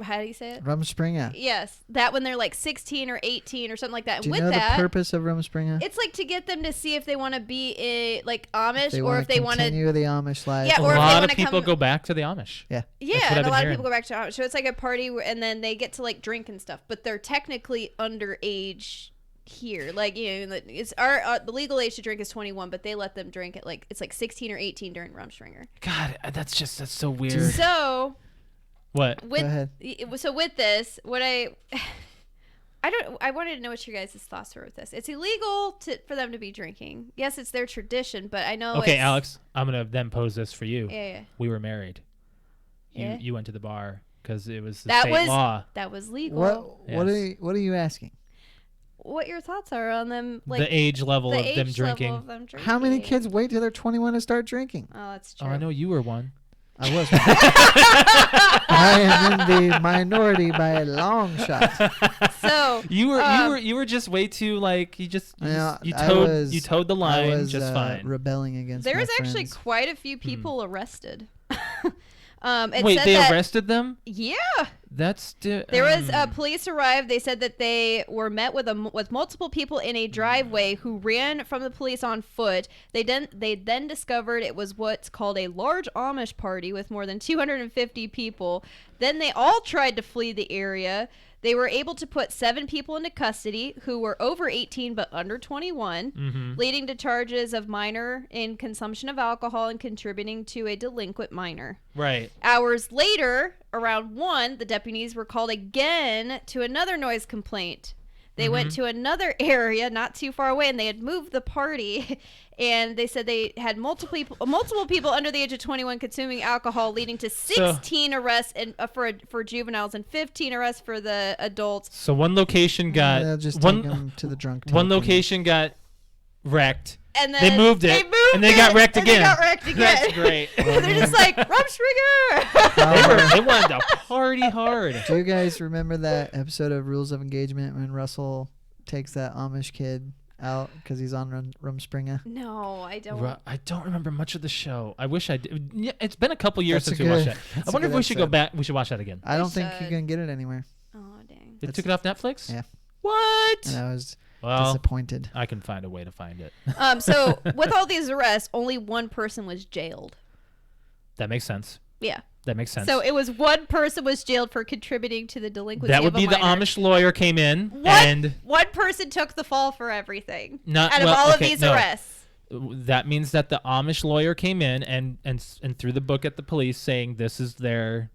how do you say it? Rumspringa. Yes, that when they're like 16 or 18 or something like that. Do you and know with that, the purpose of Rumspringa? it's like to get them to see if they want to be like Amish or wanna if they want to. continue the Amish life. Yeah, A or if they lot wanna of people come- go back to the Amish. Yeah. Yeah, what and I've a lot been of people go back to Amish. So it's like a party, and then they get to like drink and stuff, but they're technically underage here. Like, you know, it's the legal age to drink is 21, but they let them drink at like 16 or 18 during Rumspringa. God, that's so weird. So What? with Go ahead. so with this, what I wanted to know what your guys' thoughts were with this. It's illegal for them to be drinking. Yes, it's their tradition, but I know. Okay, it's, Alex, I'm gonna then pose this for you. Yeah. We were married. Yeah. You went to the bar because it was the That state was law. that was legal. What are you asking? What your thoughts are on them? Like The age level the of them age drinking. level of them drinking. How many kids wait till they're 21 to start drinking? Oh, that's Oh, true. I know you were one. I was. I am in the minority by a long shot. So You were just way too like you I towed the line I was, just fine. rebelling against there my was actually friends. quite a few people arrested. It Wait, said they that- arrested them? Yeah, That's there was police arrived. They said that they were met with multiple people in a driveway who ran from the police on foot. They then discovered it was what's called a large Amish party with more than 250 people. Then they all tried to flee the area. They were able to put 7 people into custody who were over 18 but under 21, leading to charges of minor in consumption of alcohol and contributing to a delinquent minor. right. Hours later, around 1, the deputies were called again to another noise complaint. They went to another area not too far away, and they had moved the party. And they said they had multiple people under the age of 21 consuming alcohol, leading to 16 arrests for juveniles and 15 arrests for the adults. So one location got They'll just one take them to the drunk tank one and- location got wrecked. And then They moved it, and they got wrecked and again. They got wrecked again. That's great. They're just like Rumspringa. They wanted to party hard. Do you guys remember that episode of Rules of Engagement when Russell takes that Amish kid out because he's on Rumspringa? No, I don't. I don't remember much of the show. I wish I did. Yeah, it's been a couple years That's since a we watched good- that. that's I a wonder if good we should go episode. back. We should watch that again. I don't think should. you can get it anywhere. Oh dang. They took it off Netflix? Yeah. What? And I was Well, disappointed. I can find a way to find it. So with all these arrests, only one person was jailed. That makes sense. Yeah. That makes sense. So it was one person was jailed for contributing to the delinquency. that would of a be the minor. Amish lawyer came in One person took the fall for everything. Not- out of well, all of okay, these no. arrests. that means that the Amish lawyer came in and threw the book at the police saying this is their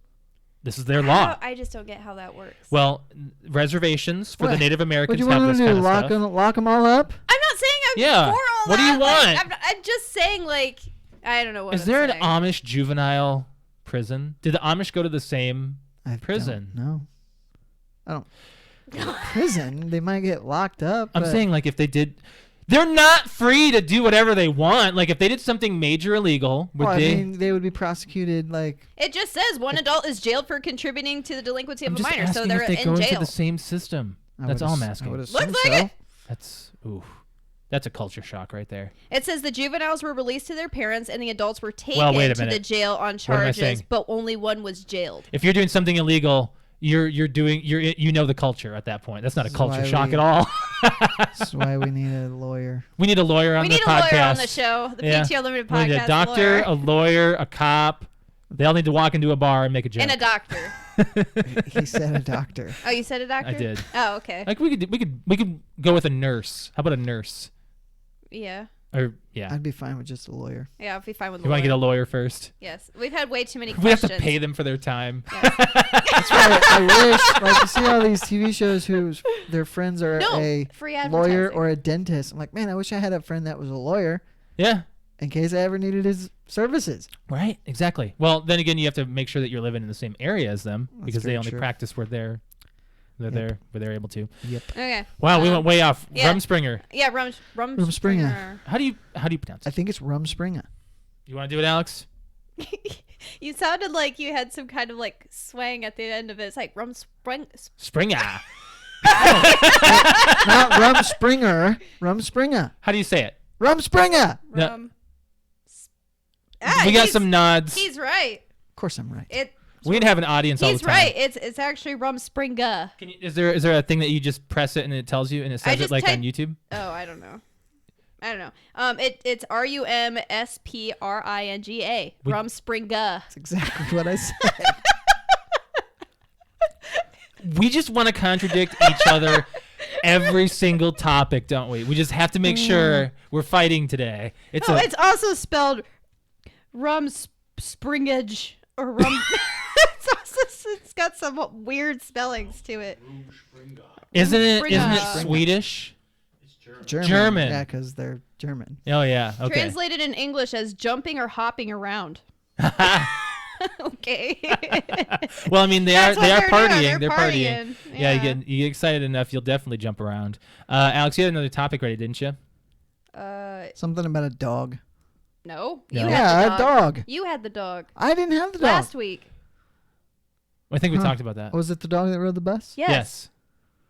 law. I just don't get how that works. Well, reservations for the What? Native What Americans do you have want this to do? kind of stuff. Lock them all up? I'm not saying I'm Yeah. for all What do that. you like, want? I'm just saying, like, I don't know what Is I'm there an saying. Amish juvenile prison? Did the Amish go to the same prison? No. I don't. Prison? They might get locked up. I'm but saying, like, if they did, they're not free to do whatever they want. Like, if they did something major illegal, would Well, I they? mean, they would be prosecuted like. It just says one adult is jailed for contributing to the delinquency of I'm a just minor, asking so they're if they in go into jail. the same system. I That's would all I'm ass- I asking. would Looks assume like so. it. That's ooh. That's a culture shock right there. It says the juveniles were released to their parents and the adults were taken Well, wait a to the minute. jail on What am I charges, saying? but only one was jailed. If you're doing something illegal, you know the culture at that point. That's not a This is culture why shock we- at all. That's why we need a lawyer. We need a lawyer on We the need a podcast. lawyer on the show, the Yeah. PTO Limited We podcast. need a doctor, lawyer. a lawyer, a cop. They all need to walk into a bar and make a joke. And a doctor. He said a doctor. Oh, you said a doctor? I did. Oh, okay. Like we could go with a nurse. How about a nurse? Yeah. Or yeah. I'd be fine with just a lawyer. Yeah, I'll be fine with You want to get a lawyer first? Yes. We've had way too many We have questions. to pay them for their time. That's why I wish, like, you see all these TV shows whose their friends are No, a free lawyer advertising. or a dentist. I'm like, man, I wish I had a friend that was a lawyer Yeah. in case I ever needed his services. Right. Exactly. Well, then again, you have to make sure that you're living in the same area as them That's because they very only true. practice where they're Yep. there where they're able to. Yep. Okay. Wow, we went way off. yeah. Rumspringer. Yeah, Rumspringer. How do you pronounce I it? think it's Rumspringer. You want to do it, Alex? You sounded like you had some kind of like swang at the end of it. It's like Springer. Not Rumspringer. Rumspringer. How do you say it? Rumspringer. No. rum. Ah, We got he's- some nods. He's right. Of course I'm right. We'd have an audience all He's the time. right. It's actually Rumspringa. Is there a thing that you just press it and it tells you and it says it just like on type- YouTube? Oh, I don't know. It's RUMSPRINGA. We- Rumspringa. That's exactly what I said. We just want to contradict each other every single topic, don't we? We just have to make sure we're fighting today. It's It's also spelled Rumspringage or Rum. It's got some weird spellings to it. isn't it Springer. Swedish? German. German. Yeah, because they're German. Oh yeah. Okay. Translated in English as jumping or hopping around. Okay. Well, I mean they That's are what partying. they're doing. They're partying. Yeah, Yeah. you get excited enough, you'll definitely jump around. Alex, you had another topic ready, didn't you? Something about a dog. No. No. You Yeah, I had have the dog. dog. You had the dog I didn't have the dog. last week. I think we Huh. talked about that. Was it the dog that rode the bus? Yes.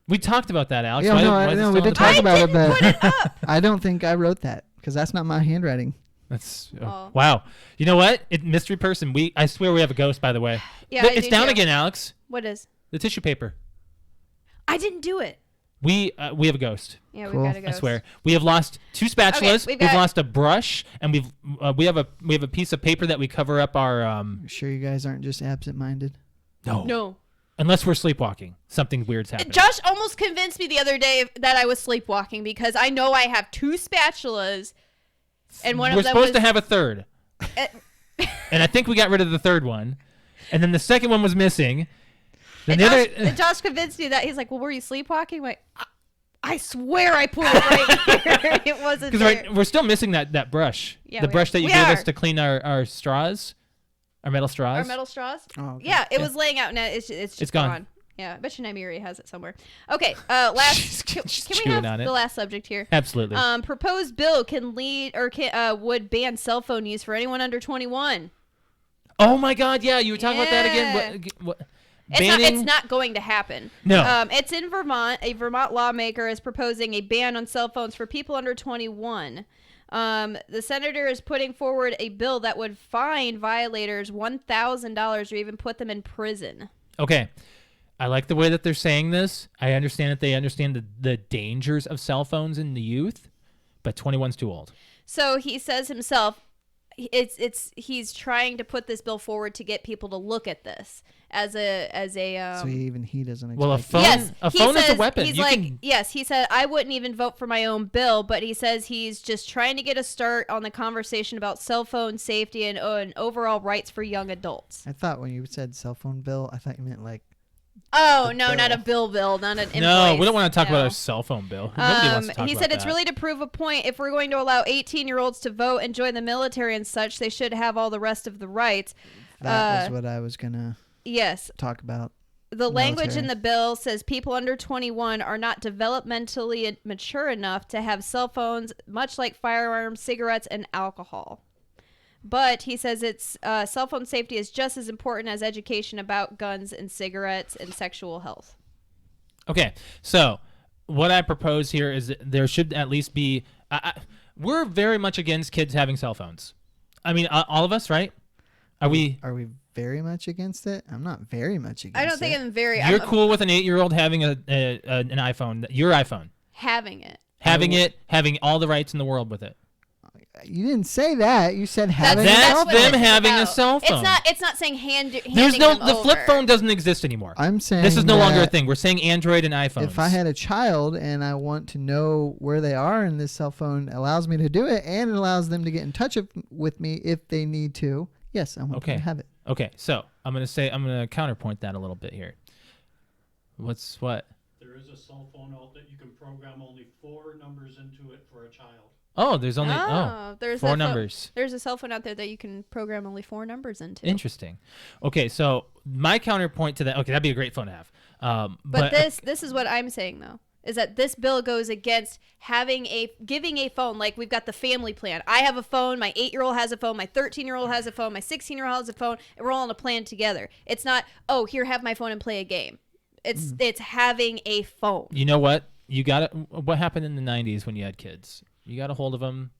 We talked about that, Alex. Yeah, Why- no, why I is it know. still We on did the talk page? about it, didn't but put it up. I don't think I wrote that because that's not my handwriting. That's Oh. wow. You know what? Mystery person. I swear we have a ghost. By the way. Yeah, Look, I it's do down too. again, Alex. What is? The tissue paper. I didn't do it. We have a ghost. Yeah, Cool. we've got to go. I swear. We have lost 2 spatulas. we've We've got- lost a brush, and we have a piece of paper that we cover up our You sure you guys aren't just absent-minded? No. Unless we're sleepwalking, something weird's happening. Josh almost convinced me the other day that I was sleepwalking because I know I have 2 spatulas, and one We're of them supposed was to have a third, and I think we got rid of the third one, and then the second one was missing. Then And the Josh, other. and Josh convinced me that he's like, "Well, were you sleepwalking?" I'm like, I swear I put it right here. It wasn't Because there. we're still missing that brush. Yeah, the we brush are. that you We gave are. us to clean our straws, our metal straws. Our metal straws. Oh, okay. Yeah, it was laying out, and it's just It's gone. Yeah, I bet you Naimiri has it somewhere. Okay, last. She's can we chewing have on it. the last subject here? Absolutely. Proposed bill can lead or would ban cell phone use for anyone under 21. Oh my God! Yeah, you were talking about that again. What? It's not going to happen. No. It's in Vermont. A Vermont lawmaker is proposing a ban on cell phones for people under 21. The senator is putting forward a bill that would fine violators $1,000 or even put them in prison. Okay. I like the way that they're saying this. I understand that they understand the dangers of cell phones in the youth, but 21's too old. So he says himself, he's trying to put this bill forward to get people to look at this as a So even he doesn't expect Well, a it. phone, Yes, a he phone is a says- weapon. He's You like, can, yes, he said, I wouldn't even vote for my own bill, but he says he's just trying to get a start on the conversation about cell phone safety and overall rights for young adults. I thought when you said cell phone bill, I thought you meant like Oh, The no, not a bill. bill, not an invoice. no, we don't want to talk about No. our cell phone bill. Nobody wants to talk He about said it's that. really to prove a point. If we're going to allow 18-year-olds to vote and join the military and such, they should have all the rest of the rights. that was what I was gonna Yes. talk about. The language in Military. the bill says people under 21 are not developmentally mature enough to have cell phones, much like firearms, cigarettes, and alcohol. But he says it's cell phone safety is just as important as education about guns and cigarettes and sexual health. Okay, so what I propose here is that there should at least be. We're very much against kids having cell phones. I mean, all of us, right? Are we very much against it? I'm not very much against it. I don't think I'm very. You're cool with an 8-year-old having an iPhone, your iPhone, having it. having all the rights in the world with it. You didn't say that. You said having a That's cell what phone. them this is having a about. cell phone. It's not saying handing There's no them the flip over. phone doesn't exist anymore. I'm saying This is no longer a that thing. We're saying Android and iPhones. If I had a child and I want to know where they are, and this cell phone allows me to do it, and it allows them to get in touch with me if they need to, yes, I want them to have it. Okay, so I'm gonna counterpoint that a little bit here. What? There is a cell phone out that you can program only 4 numbers into it for a child. Oh, there's only there's 4 numbers. There's a cell phone out there that you can program only 4 numbers into. Interesting. Okay, so my counterpoint to that. Okay, that'd be a great phone to have. But this is what I'm saying though, is that this bill goes against giving a phone. Like, we've got the family plan. I have a phone, my 8-year-old has a phone, my 13-year-old has a phone, my 16-year-old has a phone, and we're all on a plan together. It's not, oh, here, have my phone and play a game. It's having a phone. You know what? What happened in the 90s when you had kids? You got a hold of them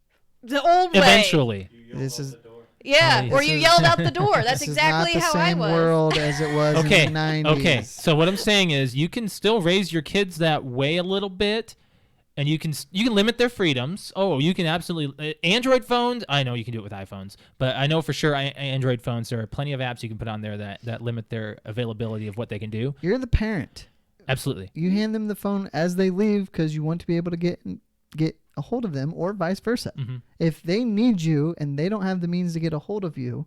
The old way. eventually. This is Yeah, Nice. or you yelled out the door. That's exactly this is how not the I same was. world as it was Okay. in the 90s. Okay. So what I'm saying is, you can still raise your kids that way a little bit, and you can limit their freedoms. Oh, you can absolutely Android phones. I know you can do it with iPhones, but I know for sure Android phones, there are plenty of apps you can put on there that limit their availability of what they can do. You're the parent. Absolutely. You hand them the phone as they leave because you want to be able to get a hold of them, or vice versa. Mhm. If they need you and they don't have the means to get a hold of you,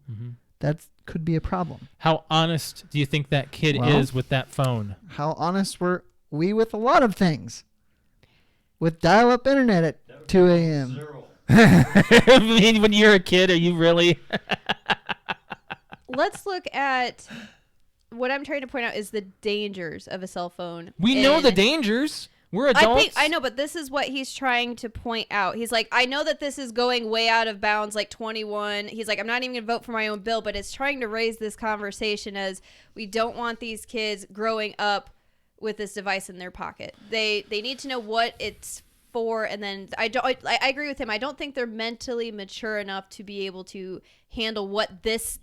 that could be a problem. How honest do you think that kid Well, is with that phone? How honest were we with a lot of things? With dial-up internet at 2 a.m. 0. I mean, when you're a kid, are you really? Let's look at what I'm trying to point out is the dangers of a cell phone. We know the And dangers. We're adults. I know, but this is what he's trying to point out. He's like, I know that this is going way out of bounds, like 21. He's like, I'm not even going to vote for my own bill, but it's trying to raise this conversation as we don't want these kids growing up with this device in their pocket. They need to know what it's for, and then I agree with him. I don't think they're mentally mature enough to be able to handle what this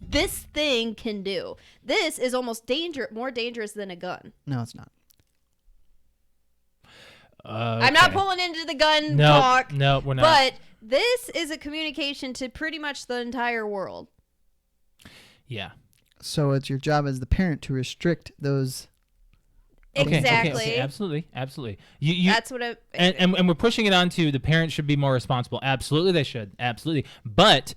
thing can do. This is almost more dangerous than a gun. No, it's not. I'm not pulling into the gun No, talk. no, we're not. But this is a communication to pretty much the entire world. Yeah. So it's your job as the parent to restrict those. Okay, Exactly. Okay, absolutely. You That's what I. and we're pushing it on to the parents should be more responsible. Absolutely, they should. Absolutely, but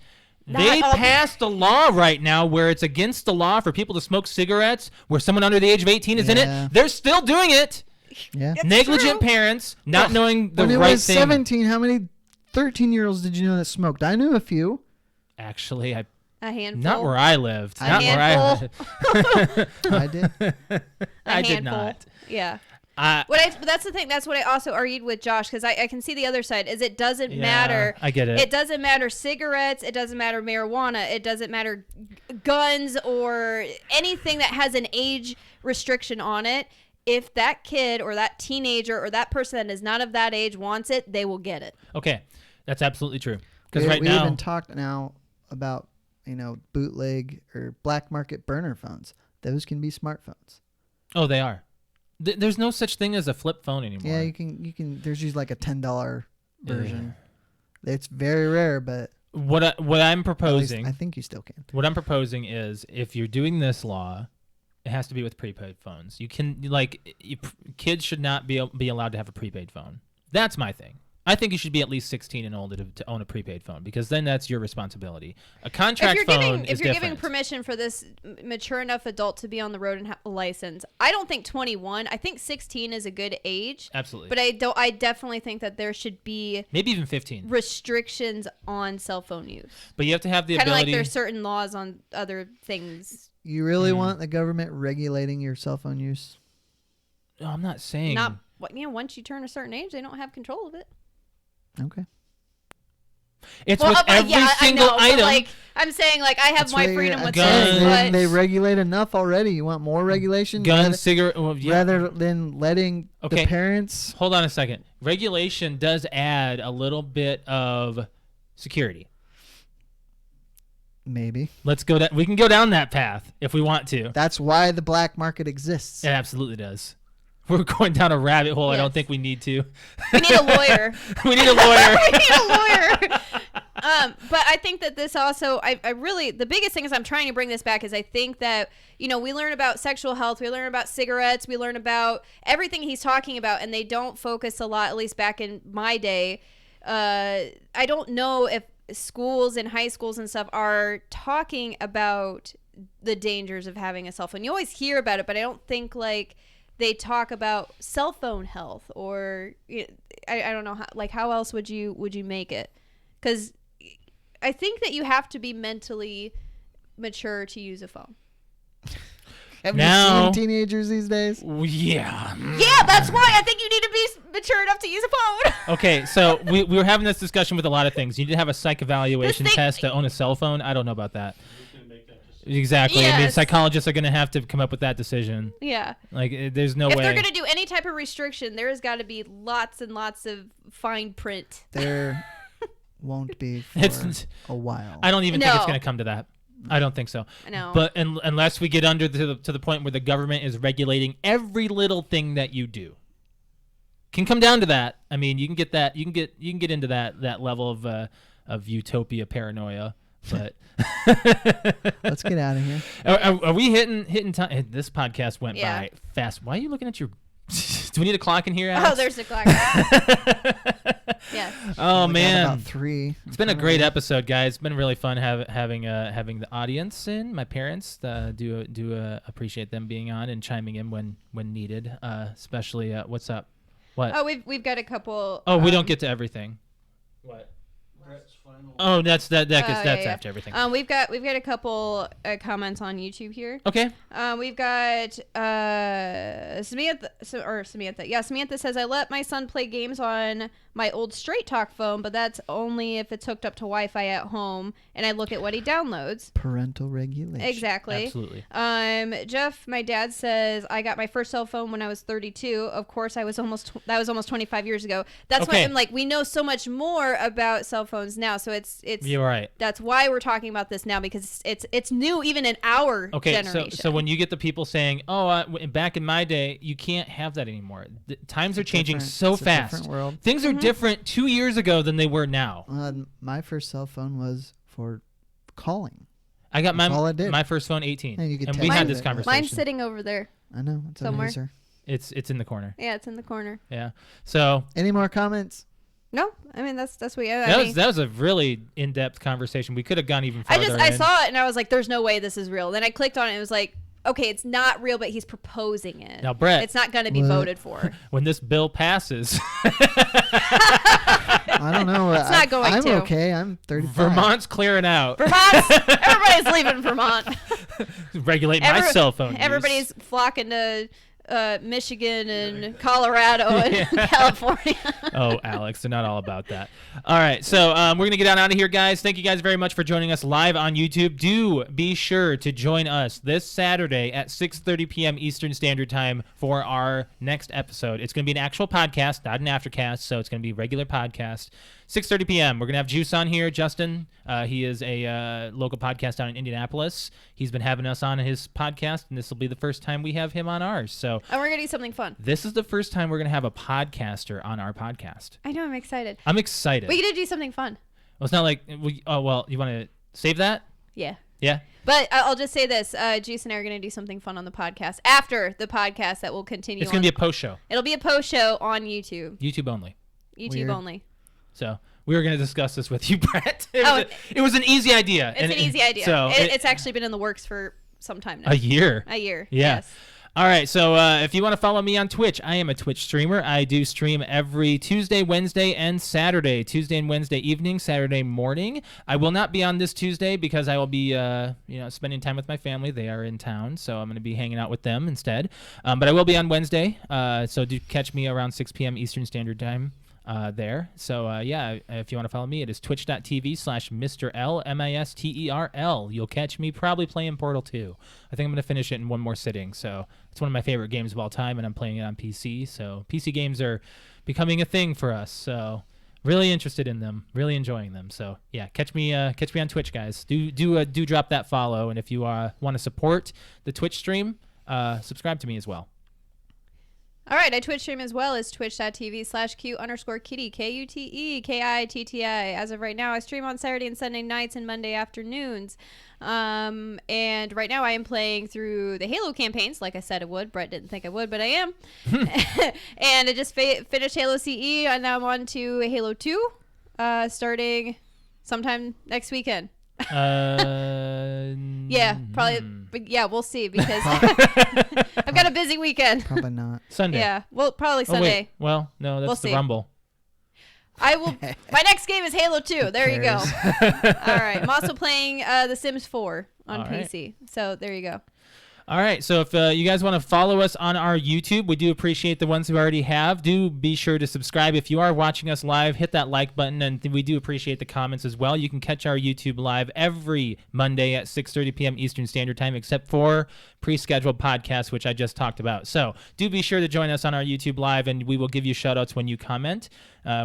Not they all- passed a law right now where it's against the law for people to smoke cigarettes where someone under the age of 18 is in Yeah. it. They're still doing it. Yeah. It's Negligent true. parents not knowing the When it right was thing. 17, how many 13-year-olds did you know that smoked? I knew a few. Actually, A handful. not where I lived. A Not where I handful. I did. I did handful. not. Yeah. I But that's the thing. That's what I also argued with Josh, because I can see the other side. Is it doesn't Yeah, matter. I get it. It doesn't matter cigarettes. It doesn't matter marijuana. It doesn't matter guns or anything that has an age restriction on it. If that kid or that teenager or that person that is not of that age wants it, they will get it. Okay, that's absolutely true. Because we, right we now, even talked now about bootleg or black market burner phones. Those can be smartphones. oh, they are. There's no such thing as a flip phone anymore. Yeah, you can. There's usually like a $10 version. It's very rare, but What I'm at least proposing, I think you still can. what I'm proposing is, if you're doing this law, it has to be with prepaid phones. You can kids should not be allowed to have a prepaid phone. That's my thing. I think you should be at least 16 and older to own a prepaid phone, because then that's your responsibility. A contract phone If is you're different. giving permission for this mature enough adult to be on the road and have a license, I don't think 21. I think 16 is a good age. Absolutely. But I definitely think that there should be Maybe even 15. restrictions on cell phone use. But you have to have the Kind of like ability. there's certain laws on other things. You really want the government regulating your cell phone use? No, I'm not saying. Once you turn a certain age, they don't have control of it. Okay. It's with every single but item. I'm saying like I have That's my what freedom you're- with Guns. this, They but regulate enough already. You want more regulation? Guns, cigarette. Well, Rather than letting Okay. the parents. Hold on a second. Regulation does add a little bit of security. Maybe. Let's go. We can go down that path if we want to. That's why the black market exists. It absolutely does. We're going down a rabbit hole. I don't Yes. think we need to. we need a lawyer. We need a lawyer. We need a lawyer. But I think that this also, I really, the biggest thing is I'm trying to bring this back is I think that, we learn about sexual health, we learn about cigarettes, we learn about everything he's talking about, and they don't focus a lot, at least back in my day. I don't know if schools and high schools and stuff are talking about the dangers of having a cell phone. You always hear about it, but I don't think like they talk about cell phone health or I don't know how else would you make it? Because I think that you have to be mentally mature to use a phone. Have Now- you seen teenagers these days? Yeah. Yeah, that's why I think you need to be mature enough to use a phone. Okay, so we were having this discussion with a lot of things. You need to have a psych evaluation This thing- test to own a cell phone. I don't know about that. Who's gonna make that decision? Exactly. I mean, Yes. psychologists are going to have to come up with that decision. Yeah. Like, there's no If way. they're going to do any type of restriction, there's got to be lots and lots of fine print. There won't be for It's- a while. I don't even think it's No. going to come to that. I don't think so. No. But unless we get under to the point where the government is regulating every little thing that you do, can come down to that. I mean, you can get that. You can get into that level of utopia paranoia. But Let's get out of here. are we hitting time? This podcast went Yeah. by fast. Why are you looking at your? Do we need a clock in here? Oh, Alex? there's the clock. Yes. Oh We got man, about 3. it's been a great episode, guys. It's been really fun having the audience in. My parents do appreciate them being on and chiming in when needed. Especially what's up? What? Oh, we've got a couple. Oh, we don't get to everything. What? Brett's final. Oh, that's yeah. after everything. We've got a couple comments on YouTube here. Okay. We've got Samantha. Samantha says, I let my son play games on my old Straight Talk phone, but that's only if it's hooked up to Wi-Fi at home, and I look at what he downloads. Parental regulation. Exactly. Absolutely. Jeff, my dad says, I got my first cell phone when I was 32. Of course, that was almost 25 years ago. That's why Okay. I'm like, we know so much more about cell phones now. So it's You're right. that's why we're talking about this now, because it's new even in our Okay, generation. so when you get the people saying, "Oh, back in my day, you can't have that anymore." Times are changing Different- so it's a fast. different world. Things are different 2 years ago than they were now. My first cell phone was for calling. I got That's all I did. my first phone 18, And you could and we text had with this it. conversation. Mine's sitting over there. I know. It's Somewhere. over here. It's in the corner. Yeah, it's in the corner. Yeah. So Any more comments? No, I mean that's what that was a really in-depth conversation. We could have gone even farther. I in. saw it and I was like, there's no way this is real. Then I clicked on it and it was like, okay, it's not real, but he's proposing it. Now, Brett- it's not going to be What? voted for. When this bill passes, I don't know. It's not going I'm to. okay. I'm 35. Vermont's clearing out. Everybody's leaving Vermont. Regulate my cell phone. use. Everybody's flocking to Michigan and Colorado and California. Oh, Alex, they're not all about that. All right, so we're going to get on out of here, guys. Thank you guys very much for joining us live on YouTube. Do be sure to join us this Saturday at 6:30 p.m. Eastern Standard Time for our next episode. It's going to be an actual podcast, not an aftercast, so it's going to be a regular podcast. 6:30 p.m. We're going to have Juice on here, Justin. He is a local podcast down in Indianapolis. He's been having us on his podcast, and this will be the first time we have him on ours. So And we're going to do something fun. this is the first time we're going to have a podcaster on our podcast. I know, I'm excited. I'm excited. We get to do something fun. Well, it's not like you want to save that? Yeah. Yeah. But I'll just say this. Juice and I are going to do something fun on the podcast. After the podcast that will continue It's going to be a post show, It'll be a post show on YouTube. YouTube only. YouTube Weird. only. So we were going to discuss this with you, Brett. Oh, It was an easy idea. It's an easy idea. So It's actually been in the works for some time now. a year. A year. Yeah. Yes. All right, so if you want to follow me on Twitch, I am a Twitch streamer. I do stream every Tuesday, Wednesday, and Saturday. Tuesday and Wednesday evening, Saturday morning. I will not be on this Tuesday because I will be, spending time with my family. They are in town, so I'm going to be hanging out with them instead. But I will be on Wednesday, so do catch me around 6 p.m. Eastern Standard Time. there. So yeah, if you want to follow me, it is twitch.tv/Mr. L MISTERL. You'll catch me probably playing Portal 2. I think I'm gonna finish it in one more sitting. So it's one of my favorite games of all time, and I'm playing it on PC. So PC games are becoming a thing for us. So really interested in them, really enjoying them. So yeah, catch me on Twitch, guys. Do drop that follow, and if you want to support the Twitch stream, subscribe to me as well. All right, I Twitch stream as well as twitch.tv/Q_kitty, KUTEKITTI. As of right now, I stream on Saturday and Sunday nights and Monday afternoons. And right now I am playing through the Halo campaigns, like I said I would. Brett didn't think I would, but I am. And I just finished Halo CE, and now I'm on to Halo 2, starting sometime next weekend. Yeah, probably. But yeah, we'll see, because I've got a busy weekend. Probably not. Sunday. Yeah, well, probably Oh, Sunday. wait. Well, no, that's We'll the see. Rumble. I will. My next game is Halo 2. There you go. cares? All right. I'm also playing The Sims 4 on All right. PC. So there you go. All right, so if you guys want to follow us on our YouTube, we do appreciate the ones who already have. Do be sure to subscribe. If you are watching us live, hit that like button, and we do appreciate the comments as well. You can catch our YouTube live every Monday at 6:30 p.m. Eastern Standard Time, except for pre-scheduled podcasts, which I just talked about. So do be sure to join us on our YouTube live, and we will give you shout-outs when you comment.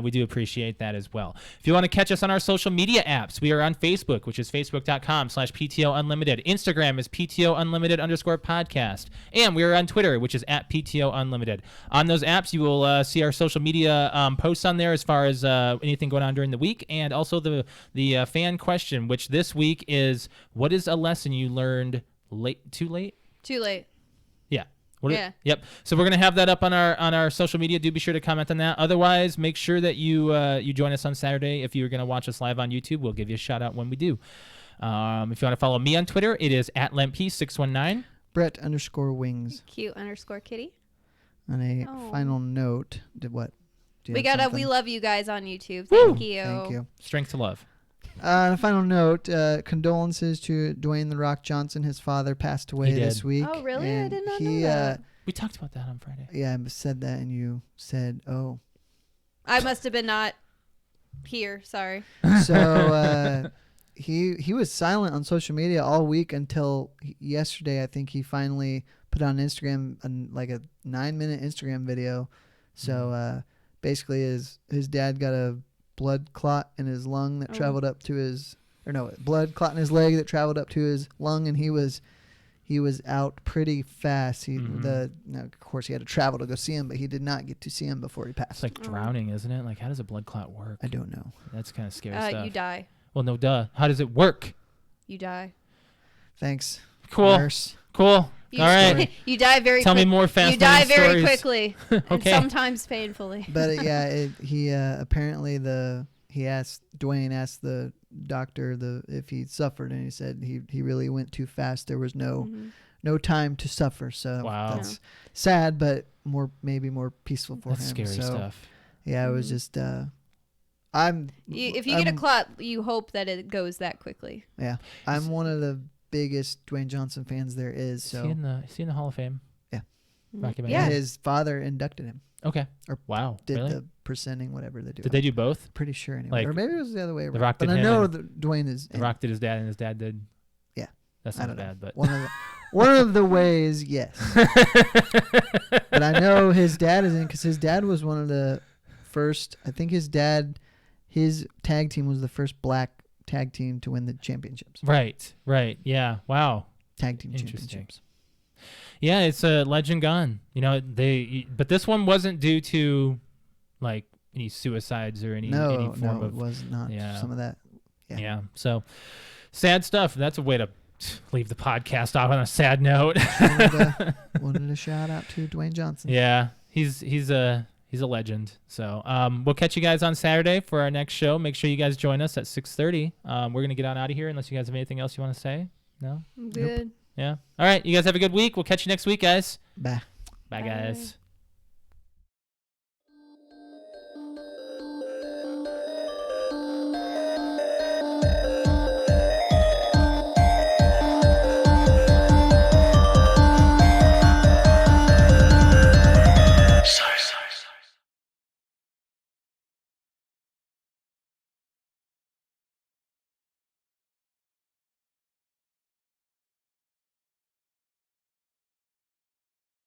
We do appreciate that as well. If you want to catch us on our social media apps, we are on Facebook, which is facebook.com/PTOUnlimited. Instagram is PTOUnlimited_podcast. And we are on Twitter, which is at PTOUnlimited. On those apps, you will see our social media posts on there as far as anything going on during the week, and also the fan question, which this week is, what is a lesson you learned too late? Too late. Yeah. Yeah. Yep. So we're gonna have that up on our social media. Do be sure to comment on that. Otherwise, make sure that you join us on Saturday. If you're gonna watch us live on YouTube, we'll give you a shout out when we do. If you want to follow me on Twitter, it is @LempP619. Brett_wings. Cute_kitty. On a Oh. final note, what? Do you We have got something? We love you guys on YouTube. Thank you. Thank you. Strength to love. On a final note, condolences to Dwayne "The Rock" Johnson. His father passed away He did. this week. Oh, really? I and did not know he, that. We talked about that on Friday. Yeah, I said that, and you said, "Oh." I must have been not here. Sorry. So he was silent on social media all week until yesterday. I think he finally put on Instagram like a 9-minute Instagram video. So basically, his dad got a blood clot in his lung that traveled up to his, blood clot in his leg that traveled up to his lung, and he was out pretty fast. Of course, he had to travel to go see him, but he did not get to see him before he passed. It's like drowning, isn't it? Like, how does a blood clot work? I don't know. That's kind of scary stuff. You die. Well, no, duh. How does it work? You die. Thanks. Cool. Nurse. Cool. You, All right. You die very. Tell me more fast. You die very stories. quickly, and Okay. sometimes painfully. But he apparently Dwayne asked the doctor if he suffered, and he said he really went too fast. There was no time to suffer. So Wow. that's sad, but maybe more peaceful for That's him. scary So, stuff. Yeah, it was just If you get a clot, you hope that it goes that quickly. Yeah, I'm one of the biggest Dwayne Johnson fans there is. Is So he in the Hall of Fame? Yeah. Rocky Mountain? Yeah. his father inducted him. Okay. Or wow. Did Really? the presenting, whatever they do. Did they do both? Pretty sure anyway. Like, or maybe it was the other way around. Rock but did I him know and that Dwayne is The Rock did his dad, and his dad did. Yeah. That's I not don't know. bad, but One of the ways, yes. But I know his dad is in because his dad was one of the first. I think his tag team was the first black tag team to win the championships. Right. Yeah. Wow. Tag team Interesting. championships. Yeah, it's a legend gone. But this one wasn't due to like any suicides or any form No, of. it was not. Yeah. Some of that. Yeah. So sad stuff. That's a way to leave the podcast off on a sad note. Wanted to shout out to Dwayne Johnson. Yeah, he's a legend. So we'll catch you guys on Saturday for our next show. Make sure you guys join us at 6:30. We're gonna get on out of here unless you guys have anything else you want to say. No. Good. Yeah. All right. You guys have a good week. We'll catch you next week, guys. Bye. Bye, guys.